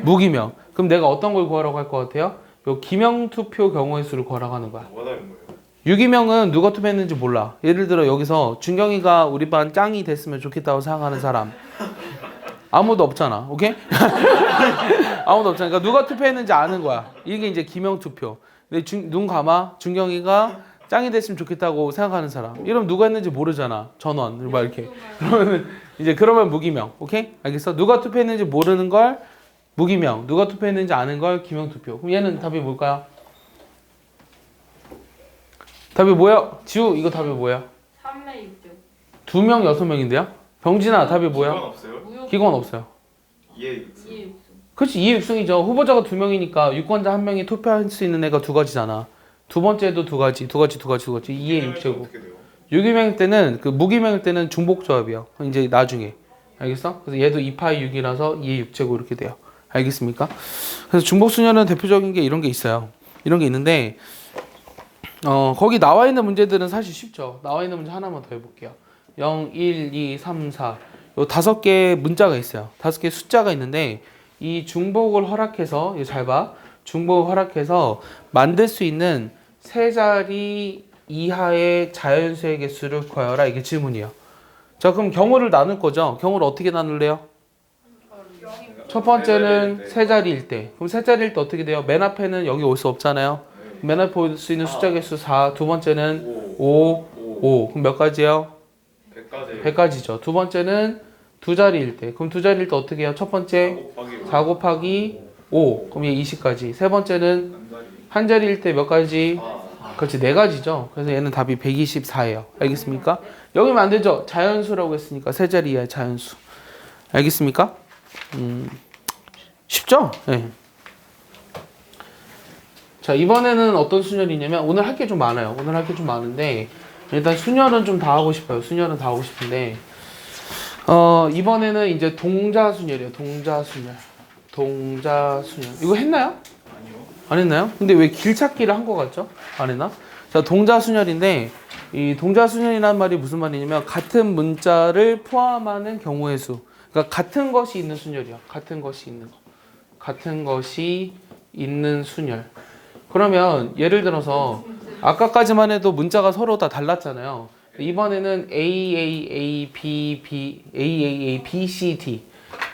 무기명. 그럼 내가 어떤 걸 구하라고 할 것 같아요? 요 기명 투표 경우의 수를 구하라고 하는 거야. 뭐가 다른 거예요? 유기명은 누가 투표했는지 몰라. 예를 들어 여기서 준경이가 우리 반 짱이 됐으면 좋겠다고 생각하는 사람 아무도 없잖아. 오케이? 아무도 없잖아. 그러니까 누가 투표했는지 아는 거야. 이게 이제 기명 투표. 근데 눈 감아. 준경이가 짱이 됐으면 좋겠다고 생각하는 사람. 이러면 누가 했는지 모르잖아. 전원 막 이렇게. 그러면 무기명. 오케이? 알겠어? 누가 투표했는지 모르는 걸 무기명. 누가 투표했는지 아는 걸 기명 투표. 그럼 얘는 답이 뭘까요? 답이 뭐야? 지우 이거 답이 뭐야? 3매 6조. 2명 6명인데요? 병진아 답이 뭐야? 기관 없어요? 기권 없어요. 예. 2의 6조. 그렇지. 2의 6승이죠. 후보자가 2명이니까 유권자 1명이 투표할 수 있는 애가 2가지잖아. 두 번째도 2가지. 2의 6제곱. 어떻게 돼요? 유기명일 때는 그 무기명일 때는 중복조합이요. 이제 나중에. 알겠어? 그래서 얘도 2파이 6이라서 2의 6제곱 이렇게 돼요. 알겠습니까? 그래서 중복순열은 대표적인 게 이런 게 있어요. 이런 게 있는데 거기 나와 있는 문제들은 사실 쉽죠. 나와 있는 문제 하나만 더 해볼게요. 0, 1, 2, 3, 4. 요 5개의 문자가 있어요. 5개의 숫자가 있는데 이 중복을 허락해서 이거 잘 봐. 중복을 허락해서 만들 수 있는 3자리 이하의 자연수의 개수를 구하여라. 이게 질문이에요. 자, 그럼 경우를 나눌 거죠. 경우를 어떻게 나눌래요? 첫 번째는 3자리일 때. 그럼 3자리일 때 어떻게 돼요? 맨 앞에는 여기 올 수 없잖아요. 맨 앞에 올 수 있는 숫자 개수 4. 두 번째는 5. 그럼 몇 가지예요? 100가지. 100가지죠. 두 번째는 2자리일 때. 그럼 2자리일 때 어떻게 해요? 첫 번째 4 곱하기 5. 그럼 얘 20가지. 세 번째는 한 자리일 때 몇 가지? 그렇지, 4가지죠. 그래서 얘는 답이 124예요. 알겠습니까? 여기면 안 되죠. 자연수라고 했으니까 3자리 이하의 자연수. 알겠습니까? 쉽죠? 네. 자, 이번에는 어떤 순열이냐면 오늘 할 게 좀 많아요. 오늘 할 게 좀 많은데 일단 순열은 좀 다 하고 싶어요. 순열은 다 하고 싶은데 이번에는 이제 동자순열이에요. 동자순열. 이거 했나요? 아니요. 안 했나요? 근데 왜 길찾기를 한 거 같죠? 안 했나? 자, 동자순열인데 이 동자순열이란 말이 무슨 말이냐면 같은 문자를 포함하는 경우의 수. 그러니까 같은 것이 있는 순열이요. 같은 것이 있는 거. 같은 것이 있는 순열. 그러면 예를 들어서 아까까지만 해도 문자가 서로 다 달랐잖아요. 이번에는 A, B, B, C, D.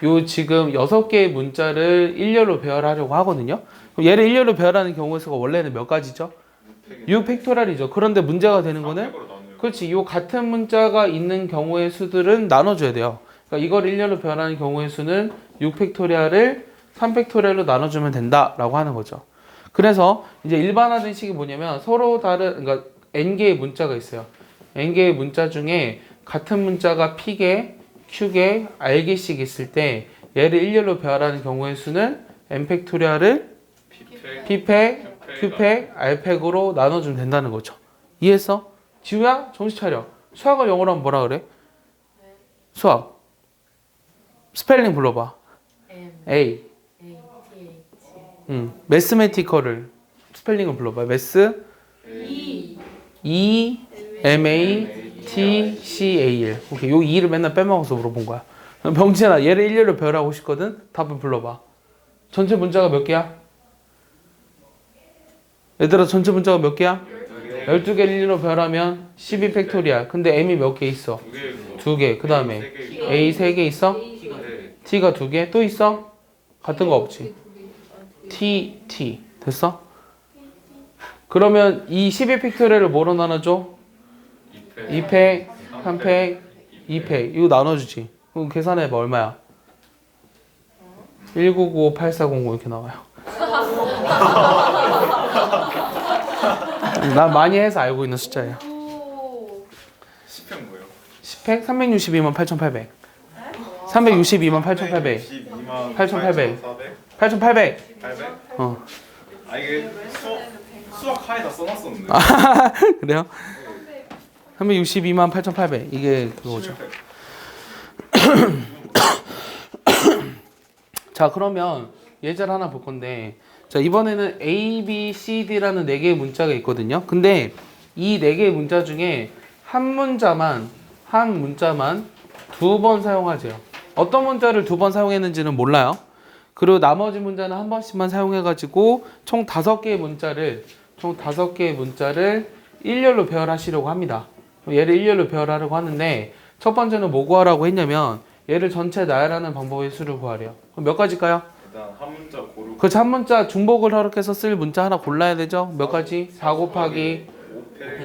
요 지금 6개의 문자를 일렬로 배열하려고 하거든요. 그럼 얘를 일렬로 배열하는 경우의 수가 원래는 몇 가지죠? 6팩토리얼이죠. 그런데 문제가 되는 거는 그렇지. 요 같은 문자가 있는 경우의 수들은 나눠줘야 돼요. 그러니까 이걸 일렬로 배열하는 경우의 수는 6팩토리얼을 3팩토리얼로 나눠주면 된다라고 하는 거죠. 그래서 이제 일반화된 식이 뭐냐면 서로 다른 그러니까 n개의 문자가 있어요. n개의 문자 중에 같은 문자가 p개, q개, r개씩 있을 때 얘를 일렬로 배열하는 경우의 수는 n팩토리얼을 p팩, q팩, r팩으로 나눠주면 된다는 거죠. 이해했어? 지우야 정신 차려. 수학을 영어로 하면 뭐라 그래? 수학 스펠링 불러봐. A. 매스메티컬을 스펠링을 불러봐. 매스 E M A T C A L. 오케이. 요 E를 맨날 빼먹어서 물어본 거야. 병진아, 얘를 일렬로 배열하고 싶거든. 답을 불러봐. 전체 문자가 몇 개야? 얘들아, 전체 문자가 몇 개야? 12개를 일렬로 배열하면 12팩토리얼. 근데 M이 몇 개 있어? 2개. 그 다음에 A 3개 있어? T가 2개. 또 있어? 같은 거 없지? T. 됐어? 그러면 이 12팩토리얼을 뭐로 나눠줘? 2팩, 3팩, 2팩. 이거 나눠주지. 그럼 계산해봐. 얼마야? 1995840 이렇게 나와요. 난 많이 해서 알고 있는 숫자예요. 10팩 뭐예요? 10팩 362만 8,800. 362만 8,800. 8,800. 8,800. 800? 어. 아 이게 수학 하에다 써놨었는데. 그래요? 362만 8,800. 이게 그거죠. 자, 그러면 예제를 하나 볼 건데, 자, 이번에는 A, B, C, D라는 4개의 문자가 있거든요. 근데 이 4개의 문자 중에 한 문자만 2번 사용하세요. 어떤 문자를 2번 사용했는지는 몰라요. 그리고 나머지 문자는 한 번씩만 사용해가지고 총 5개의 문자를 일렬로 배열하시려고 합니다. 얘를 일렬로 배열하려고 하는데 첫 번째는 뭐 구하라고 했냐면 얘를 전체 나열하는 방법의 수를 구하래요. 그럼 몇 가지일까요? 일단 한 문자 고르고. 그렇죠. 한 문자 중복을 허락해서 쓸 문자 하나 골라야 되죠. 몇 가지? 4 곱하기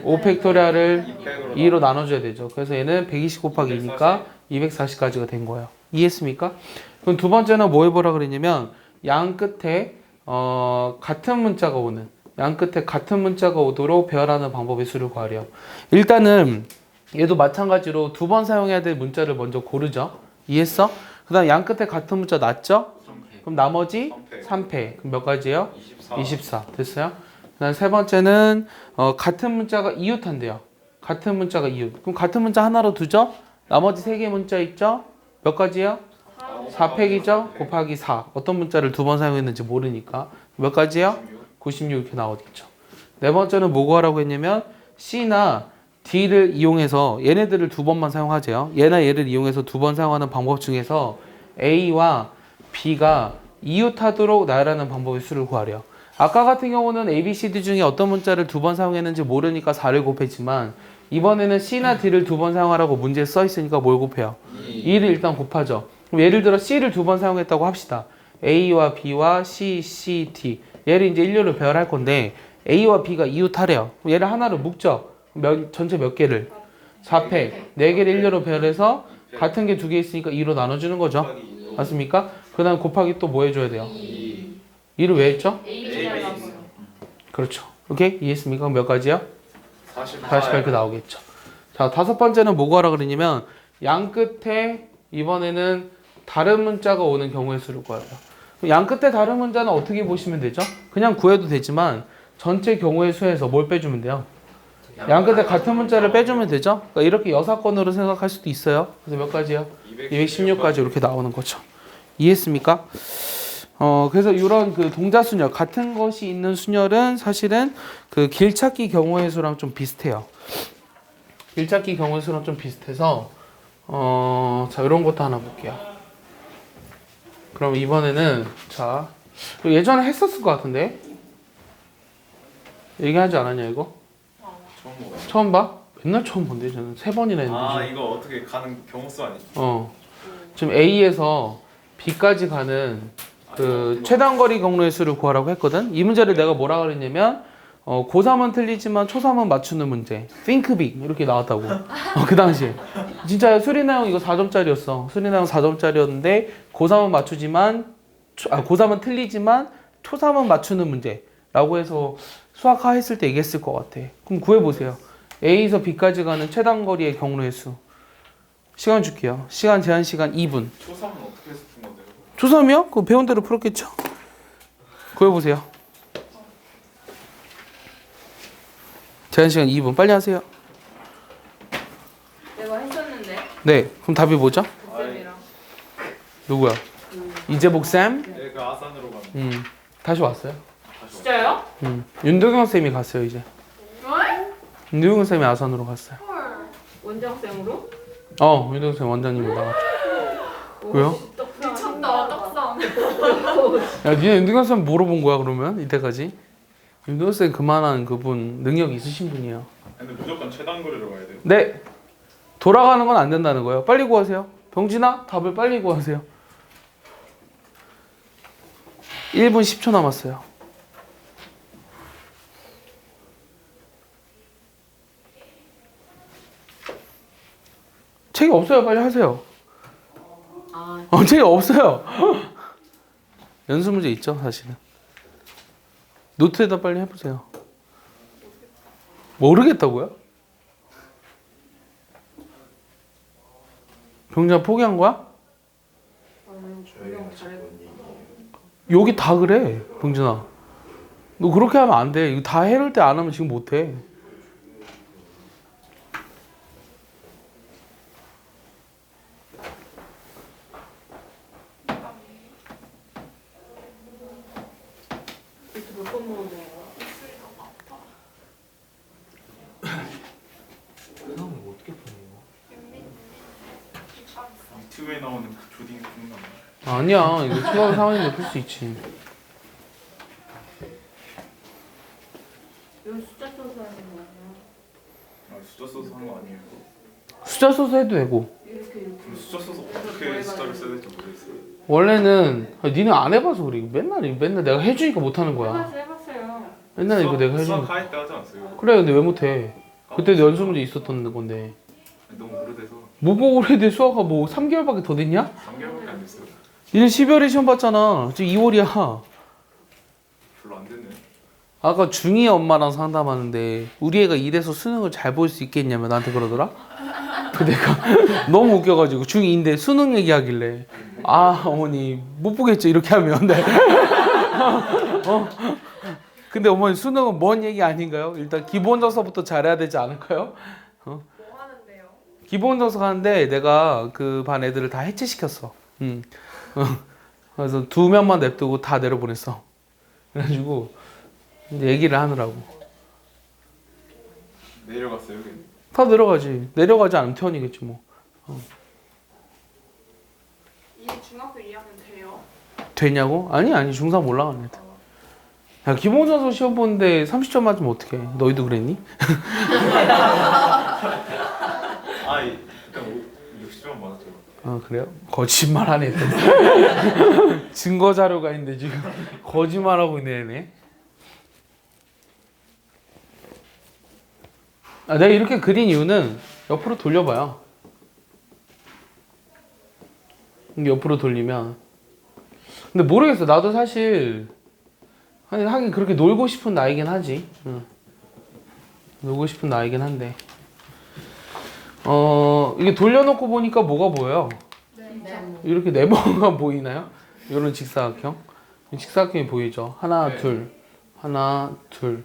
5팩토리얼을 2로 나눠줘야 되죠. 그래서 얘는 120 곱하기 2니까 240까지가 된 거예요. 이해했습니까? 그럼 두 번째는 뭐 해보라 그랬냐면 양 끝에 같은 문자가 오도록 배열하는 방법의 수를 구하래요. 일단은 얘도 마찬가지로 2번 사용해야 될 문자를 먼저 고르죠. 이해했어? 그 다음 양 끝에 같은 문자 놨죠? 그럼 나머지 3패. 그럼 몇 가지예요? 24. 됐어요? 그 다음 세 번째는 같은 문자가 이웃한대요. 같은 문자가 이웃. 그럼 같은 문자 하나로 두죠? 나머지 3개의 문자 있죠? 몇 가지예요? 4팩이죠? 곱하기 4. 어떤 문자를 2번 사용했는지 모르니까. 몇 가지예요? 96 이렇게 나오겠죠. 네 번째는 뭐 구하라고 했냐면 C나 D를 이용해서 얘네들을 2번만 사용하세요. 얘나 얘를 이용해서 2번 사용하는 방법 중에서 A와 B가 이웃하도록 나열하는 방법의 수를 구하래요. 아까 같은 경우는 A, B, C, D 중에 어떤 문자를 2번 사용했는지 모르니까 4를 곱했지만 이번에는 C나 D를 2번 사용하라고 문제에 써 있으니까 뭘 곱해요? 2를 일단 곱하죠. 그럼 예를 들어 C를 2번 사용했다고 합시다. A와 B와 C, D. 얘를 이제 일렬로 배열할 건데 A와 B가 이웃하래요. 그럼 얘를 하나로 묶죠. 전체 몇 개를? 4팩. 4개를 일렬로 배열해서 같은 게 2개 있으니까 2로 나눠주는 거죠. 맞습니까? 그 다음 곱하기 또 뭐 해줘야 돼요? 2를 왜 했죠? 그렇죠. 오케이? 이해했습니까? 그럼 몇 가지요? 48 그 나오겠죠. 자, 다섯 번째는 뭐 구하라 그랬냐면 양 끝에 이번에는 다른 문자가 오는 경우의 수를 구하래요. 양 끝에 다른 문자는 어떻게 보시면 되죠? 그냥 구해도 되지만 전체 경우의 수에서 뭘 빼주면 돼요? 양 끝에 같은 문자를 빼주면 되죠. 그러니까 이렇게 여사건으로 생각할 수도 있어요. 그래서 몇 가지요? 216까지 이렇게 나오는 거죠. 이해했습니까? 그래서 이런 그 동자 순열 같은 것이 있는 순열은 사실은 그 길찾기 경우의 수랑 좀 비슷해요. 길찾기 경우의 수랑 좀 비슷해서 자 이런 것도 하나 볼게요. 그럼 이번에는 자 예전에 했었을 것 같은데 얘기하지 않았냐 이거? 처음 먹어요. 처음 봐? 맨날 처음 본대 저는 3번이나 했는데 아 지금. 이거 어떻게 가는 경우수 아니지? 지금 A에서 B까지 가는 그 최단거리 경로의 수를 구하라고 했거든. 이 문제를 내가 뭐라 그랬냐면 고3은 틀리지만 초3은 맞추는 문제 Think big 이렇게 나왔다고. 그 당시에 진짜 수리 내용 이거 4점짜리였어. 수리 내용 4점짜리였는데 고3은 맞추지만 고3은 틀리지만 초3은 맞추는 문제라고 해서 수학화 했을 때 얘기했을 것 같아. 그럼 구해보세요. A에서 B까지 가는 최단거리의 경로의 수. 시간 줄게요. 시간 제한 시간 2분. 초3은 어떻게 해서 푼 건데요? 초3이요? 그거 배운 대로 풀었겠죠? 구해보세요. 제한 시간 2분. 빨리 하세요. 내가 했었는데 네. 그럼 답이 뭐죠? 쌤이랑 누구야? 이재복 쌤? 네, 그 아산으로 가는. 다시 왔어요. 진짜요? 윤도경 쌤이 갔어요 이제. 헐? 윤도경 쌤이 아산으로 갔어요. 원장쌤으로? 윤도경 쌤 원장님이 나갔죠. 왜요? 미쳤다 떡상. 야, 니네 윤도경 쌤 물어본 거야 그러면 이때까지? 윤도경 쌤 그만한 그분 능력 있으신 분이에요. 근데 무조건 최단거리로 가야 돼요. 네. 돌아가는 건 안 된다는 거예요. 빨리 구하세요. 병진아, 답을 빨리 구하세요. 1분 10초 남았어요. 책이 없어요. 빨리 하세요. 책이 없어요. 연습 문제 있죠, 사실은. 노트에다 빨리 해보세요. 모르겠다고요? 병자 포기한 거야? 여기 다 그래, 병진아. 너 그렇게 하면 안 돼. 이거 다 해를 때 안 하면 지금 못 해. 몇번 먹어도 유튜브에 나오는 그 조딩 생각. 아니야, 이거 추가 상황인데 풀 수 있지. 이건 숫자 써서 하는 거 아니야? 숫자 써서 한 거 아니에요? 숫자 써서 해도 되고. 이렇게 그럼 숫자 써서 어떻게 숫자를 써야 될지 모르겠어요. 원래는 니네 안 해봐서 그래. 맨날 내가 해주니까 못하는 거야. 해봤어요. 맨날 이거 내가 수학 해주니까. 할 때 하지 않았어요? 그래, 근데 왜 못해? 그때도 연습 문제 있었던 건데. 너무 오래돼서 뭐가 오래돼? 수학가 뭐 3개월밖에 더 됐냐? 3개월밖에 안 됐어요. 니네 12월에 시험 봤잖아. 지금 2월이야. 별로 안 됐네. 아까 중2 엄마랑 상담하는데 우리 애가 이래서 수능을 잘 볼 수 있겠냐며 나한테 그러더라. 그 내가 너무 웃겨가지고 중2인데 수능 얘기하길래 어머니 못 보겠죠 이렇게 하면. 네. 근데 어머니 수능은 뭔 얘기 아닌가요? 일단 기본 정서부터 잘해야 되지 않을까요? 뭐 하는데요? 기본 정서 하는데 내가 그 반 애들을 다 해체시켰어. 그래서 2명만 냅두고 다 내려보냈어. 그래가지고 이제 얘기를 하느라고. 내려갔어요 여기. 다 내려가지. 내려가지 않으면 태원이겠지 뭐. 이게 중학교 2학년 돼요? 되냐고? 아니 중3 올라가는 애들. 야 기본전서 시험 보는데 30점 맞으면 어떡해. 너희도 그랬니? 일단 60점 맞았죠. 그래요? 거짓말하네 애들. 증거 자료가 있는데 지금 거짓말하고 있네 얘네. 내가 이렇게 그린 이유는 옆으로 돌려봐요. 이게 옆으로 돌리면 근데 모르겠어. 나도 사실 하긴 그렇게 놀고 싶은 나이긴 하지. 놀고 싶은 나이긴 한데 이게 돌려놓고 보니까 뭐가 보여요? 네. 이렇게 네모가 보이나요? 이런 직사각형. 직사각형이 보이죠? 하나, 네. 둘, 하나, 둘.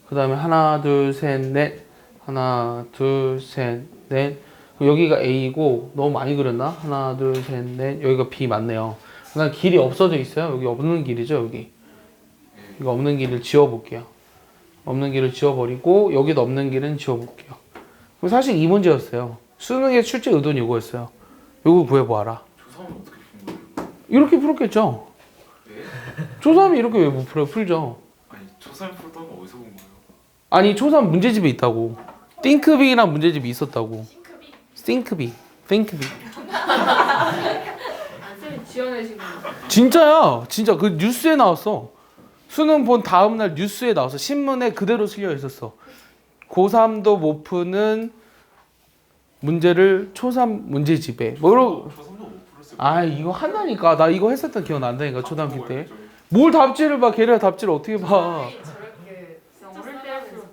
그 다음에 하나, 둘, 셋, 넷, 하나, 둘, 셋, 넷. 여기가 A고 너무 많이 그렸나? 하나, 둘, 셋, 넷. 여기가 B 맞네요. 그냥 길이 없어져 있어요. 여기 없는 길이죠, 여기. 이거 없는 길을 지워볼게요. 없는 길을 지워버리고 여기도 없는 길은 지워볼게요. 그럼 사실 이 문제였어요. 수능의 출제 의도는 이거였어요. 이거 구해보아라. 조3은 어떻게 푸는 거예요? 이렇게 풀었겠죠? 네? 초3이 이렇게 왜 못 풀죠? 아니 조3 풀었다는 거 어디서 본 거예요? 아니 초3 문제집에 있다고. 띵크빅이란 문제집이 있었다고. 띵크빅. 띵크빅. 쌤이 지어내신 거. 진짜야. 진짜 그 뉴스에 나왔어. 수능 본 다음날 뉴스에 나와서 신문에 그대로 실려 있었어. 고3도 못 푸는 문제를 초3 문제집에 뭐로 조3도 못 풀었어요. 아 이거 한다니까. 나 이거 했었던 기억 난다니까 초등학교 때. 뭘 답지를 봐. 걔네가 답지를 어떻게 봐. 저렇게 어릴 때 할수록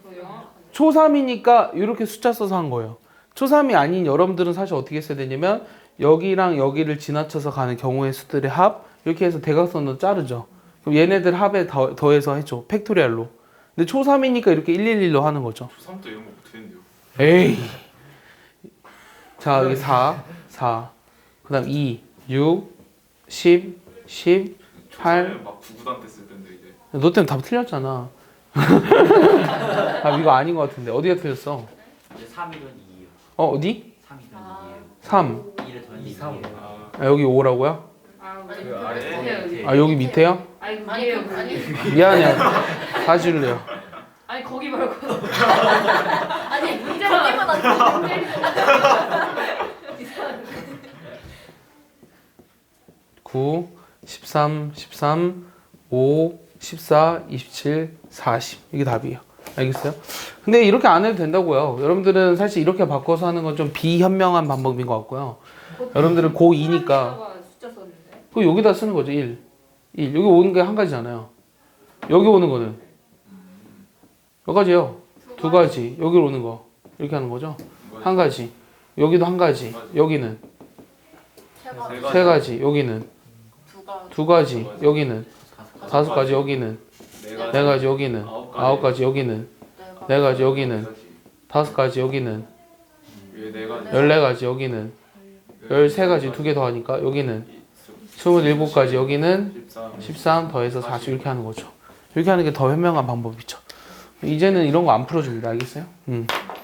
초3이니까 이렇게 숫자 써서 한 거예요. 초3이 아닌 여러분들은 사실 어떻게 했어야 되냐면 여기랑 여기를 지나쳐서 가는 경우의 수들의 합 이렇게 해서 대각선으로 자르죠. 그럼 얘네들 합에 더해서 해줘. 팩토리얼로. 근데 초3이니까 이렇게 111로 하는 거죠. 조3도 이런 거 못했는데요. 에이. 자, 여기 4, 4. 그 다음 2, 6, 10, 10, 8. 조3은 막 구구단 때쓸 텐데 이제. 너 때문에 답 틀렸잖아. 아, 이거 아닌 것 같은데. 어디가 틀렸어? 이제 3일은 2예요. 어디? 3일은 2예요. 3. 2를 더하면 2, 3. 아 아, 여기 5라고요? 그 아래 아, 여기 밑에요? 아니 그게요. 아니 미안해요. 다 줄래요. 아니 거기 말고. 아니 문제만 안 돼. 9, 13, 13, 5, 14, 27, 40. 이게 답이에요. 알겠어요? 근데 이렇게 안 해도 된다고요. 여러분들은 사실 이렇게 바꿔서 하는 건 좀 비현명한 방법인 것 같고요. 여러분들은 고2니까 숫자 썼는데. 그 여기다 쓰는 거죠. 1. 여기 오는 게 한 가지잖아요. 여기 오는 거는 몇 가지요? 두 가지. 여기 오는 거 이렇게 하는 거죠. 한 가지. 여기도 한 가지. 여기는 세 가지. 여기는 두 가지. 여기는 다섯 가지. 여기는 네 가지. 여기는 아홉 가지. 여기는 네 가지. 여기는 다섯 가지. 여기는 왜네 가지? 14가지. 여기는 13가지. 두 개 더 하니까 여기는 27가지. 여기는 13 더해서 40 이렇게 하는 거죠. 이렇게 하는 게 더 현명한 방법이죠. 이제는 이런 거 안 풀어줍니다. 알겠어요?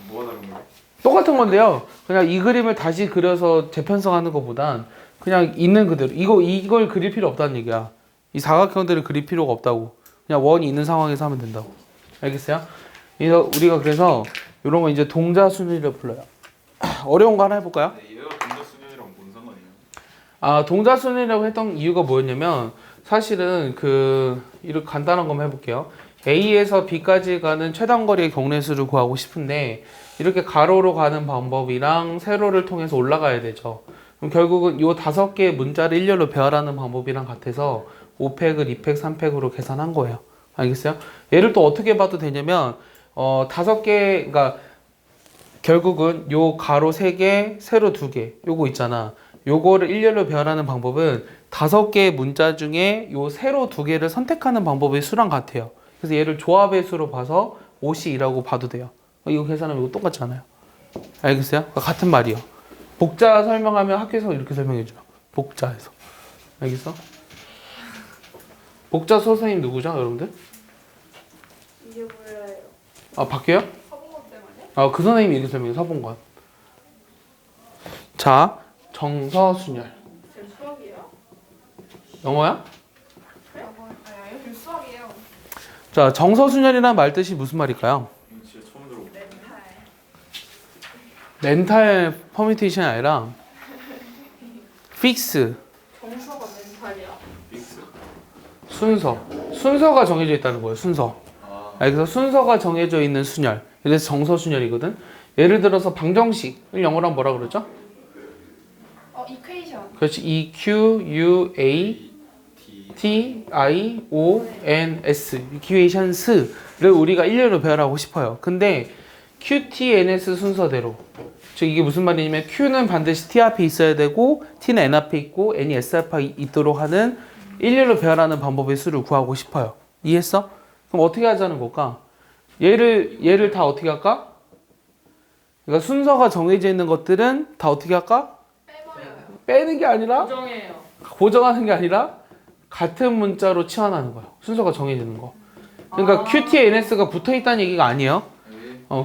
뭐가 다른 거예요? 똑같은 건데요. 그냥 이 그림을 다시 그려서 재편성하는 것보단 그냥 있는 그대로 이걸 그릴 필요 없다는 얘기야. 이 사각형들을 그릴 필요가 없다고. 그냥 원이 있는 상황에서 하면 된다고. 알겠어요? 우리가 그래서 이런 거 이제 동자 순위를 불러요. 어려운 거 하나 해볼까요? 네, 얘가 동자 수준이랑 뭔 상관이에요? 아, 동자 순위라고 했던 이유가 뭐였냐면 사실은 이렇게 간단한 것만 해볼게요. A에서 B까지 가는 최단거리의 경례수를 구하고 싶은데 이렇게 가로로 가는 방법이랑 세로를 통해서 올라가야 되죠. 그럼 결국은 이 5개의 문자를 일렬로 배열하는 방법이랑 같아서 5팩을 2팩, 3팩으로 계산한 거예요. 알겠어요? 얘를 또 어떻게 봐도 되냐면 5개, 그러니까 결국은 요 가로 3개, 세로 2개 요거 있잖아. 요거를 일렬로 배열하는 방법은 5개의 문자 중에 요 세로 2개를 선택하는 방법의 수랑 같아요. 그래서 얘를 조합의 수로 봐서 5이 2라고 봐도 돼요. 이거 계산하면 이거 똑같잖아요. 알겠어요? 그러니까 같은 말이요. 복자 설명하면 학교에서 이렇게 설명해줘요. 복자에서. 알겠어? 복자 선생님 누구죠, 여러분들? 이게 뭐예요? 아, 바뀌어요? 서봉원 때문에? 아, 그 선생님이 이렇게 설명해, 서본관. 자, 정서순열. 제 수학이에요? 영어야? 아니 그 수학이에요. 자, 정서순열이라는 말 뜻이 무슨 말일까요? 진짜 처음 들어보. 멘탈 퍼뮤테이션이 아니라 픽스, 정서가 멘탈이야. 빅스. 순서가 정해져 있다는 거예요. 순서. 아 그래서 순서가 정해져 있는 순열. 그래서 정서순열이거든. 예를 들어서 방정식을 영어로 하면 뭐라 그러죠? 이퀘이션. 그렇지. E, Q, U, A, T, I, O, N, S. 이퀴에이션스를 우리가 일렬로 배열하고 싶어요. 근데 Q, T, N, S 순서대로. 즉 이게 무슨 말이냐면 Q는 반드시 T 앞에 있어야 되고 T는 N 앞에 있고 N이 S 앞에 있도록 하는 일렬로 배열하는 방법의 수를 구하고 싶어요. 이해했어? 그럼 어떻게 하자는 걸까? 얘를 다 어떻게 할까? 그러니까 순서가 정해져 있는 것들은 다 어떻게 할까? 빼버려요. 빼는 게 아니라 고정해요. 고정하는 게 아니라 같은 문자로 치환하는 거예요. 순서가 정해지는 거. 그러니까 QT에 NS가 붙어 있다는 얘기가 아니에요.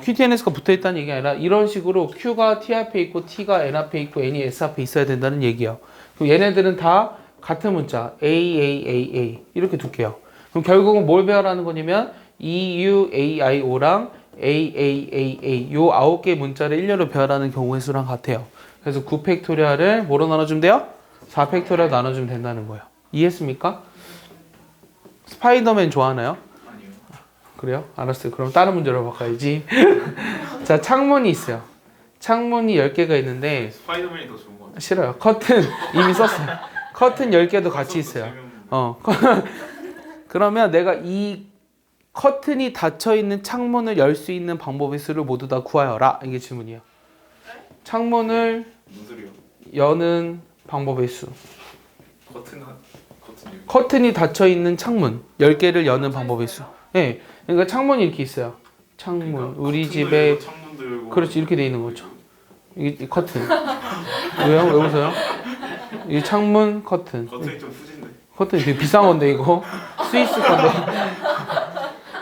QT에 NS가 붙어 있다는 얘기가 아니라 이런 식으로 Q가 T 앞에 있고 T가 N 앞에 있고 N이 S 앞에 있어야 된다는 얘기예요. 그럼 얘네들은 다 같은 문자 A 이렇게 둘게요. 그럼 결국은 뭘 배워라는 거냐면 EUAIO랑 AAAA 요 9개 문자를 일렬로 배워라는 경우의 수랑 같아요. 그래서 9팩토리얼을 뭐로 나눠주면 돼요? 4팩토리얼 나눠주면 된다는 거예요. 이해했습니까? 스파이더맨 좋아하나요? 아니요. 그래요? 알았어요. 그럼 다른 문제로 바꿔야지. 자, 창문이 있어요. 창문이 10개가 있는데 스파이더맨이 더 좋은 것 같아요. 싫어요. 커튼 이미 썼어요. 커튼 10개도 같이 있어요. 그러면 내가 이 커튼이 닫혀 있는 창문을 열 수 있는 방법의 수를 모두 다 구하여라. 이게 질문이에요. 창문을 무슨 소리요? 여는 방법의 수. 커튼이요. 커튼이 닫혀 있는 창문 10개를 여는 방법의 수. 네. 그러니까 창문이 이렇게 있어요. 창문. 그러니까 우리 커튼도 집에 열고 창문도 열고. 그렇지 이렇게 돼 있는 거죠. 이게 커튼. 왜요? 왜 웃어요? 이 창문 커튼. 커튼이 좀 후진데. 커튼이 되게 비싼 건데 이거 스위스 건데.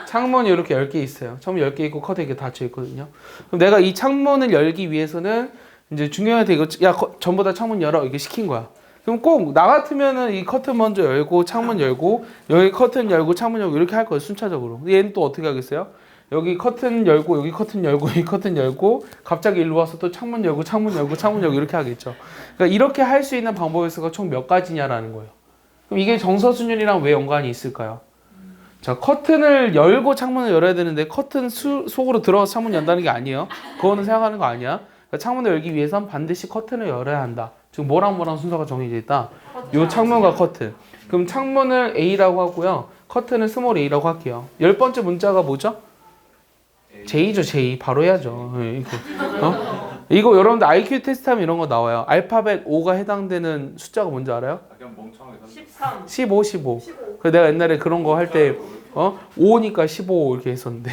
창문이 이렇게 10개 있어요. 창문 10개 있고 커튼이 이렇게 닫혀 있거든요. 그럼 내가 이 창문을 열기 위해서는 이제 중요한 게 이거 야 전부 다 창문 열어 이렇게 시킨 거야. 그럼 꼭 나 같으면은 이 커튼 먼저 열고 창문 열고 여기 커튼 열고 창문 열고 이렇게 할 거예요. 순차적으로. 얘는 또 어떻게 하겠어요? 여기 커튼 열고 여기 커튼 열고 여기 커튼 열고 갑자기 일로 와서 또 창문 열고 창문 열고 창문 열고 이렇게 하겠죠. 그러니까 이렇게 할 수 있는 방법의 수가 총 몇 가지냐라는 거예요. 그럼 이게 정서순율이랑 왜 연관이 있을까요? 자, 커튼을 열고 창문을 열어야 되는데 커튼 속으로 들어가서 창문 연다는 게 아니에요. 그거는 생각하는 거 아니야. 그러니까 창문을 열기 위해선 반드시 커튼을 열어야 한다. 지금 뭐랑 뭐랑 순서가 정해져 있다. 요 창문과 커튼. 그럼 창문을 A라고 하고요. 커튼을 스몰 A라고 할게요. 10번째 문자가 뭐죠? J죠, J. 바로 해야죠. 이렇게. 이거 여러분들 IQ 테스트 하면 이런 거 나와요. 알파벳 5가 해당되는 숫자가 뭔지 알아요? 그냥 멍청하게 산. 13. 15. 그래서 내가 옛날에 그런 거 할 때 5니까 15 이렇게 했었는데.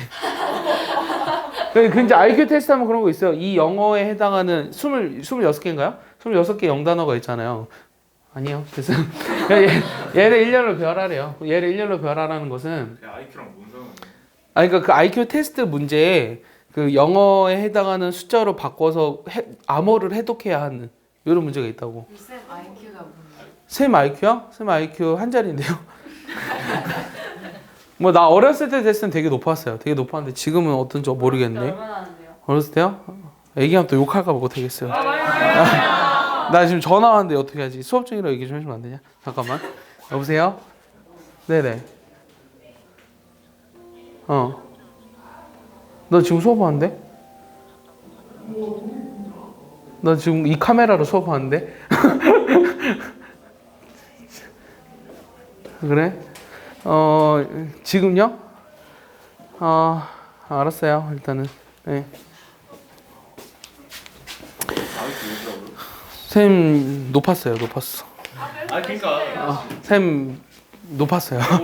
근데 IQ 테스트 하면 그런 거 있어요. 이 영어에 해당하는 26개인가요? 26개 영단어가 있잖아요. 아니요. 그래서 얘를 1년로 배워라래요. 얘를 1년로 배워라라는 것은 그냥 IQ랑 뭔 상관이야? 그러니까 그 IQ 테스트 문제에 그 영어에 해당하는 숫자로 바꿔서 암호를 해독해야 하는 이런 문제가 있다고. 쌤 IQ가 뭐예요? 쌤 IQ요? 쌤 IQ 한 자리인데요. 뭐 나 어렸을 때 됐으면 되게 높았어요. 되게 높았는데 지금은 어떤지 모르겠네. 얼마나 하는데요? 어렸을 때요? 애기하면 또 욕할까 봐 못하겠어요. 나 지금 전화 왔는데 어떻게 하지? 수업 중이라 얘기 좀 해주면 안 되냐? 잠깐만. 여보세요? 네네. 너 지금 수업하는데? 나 지금 이 카메라로 수업하는데? 그래? 지금요? 알았어요. 일단은. 네. IQ 몇이라고요? 쌤 높았어요. 높았어. 아 그러니까 쌤 높았어요.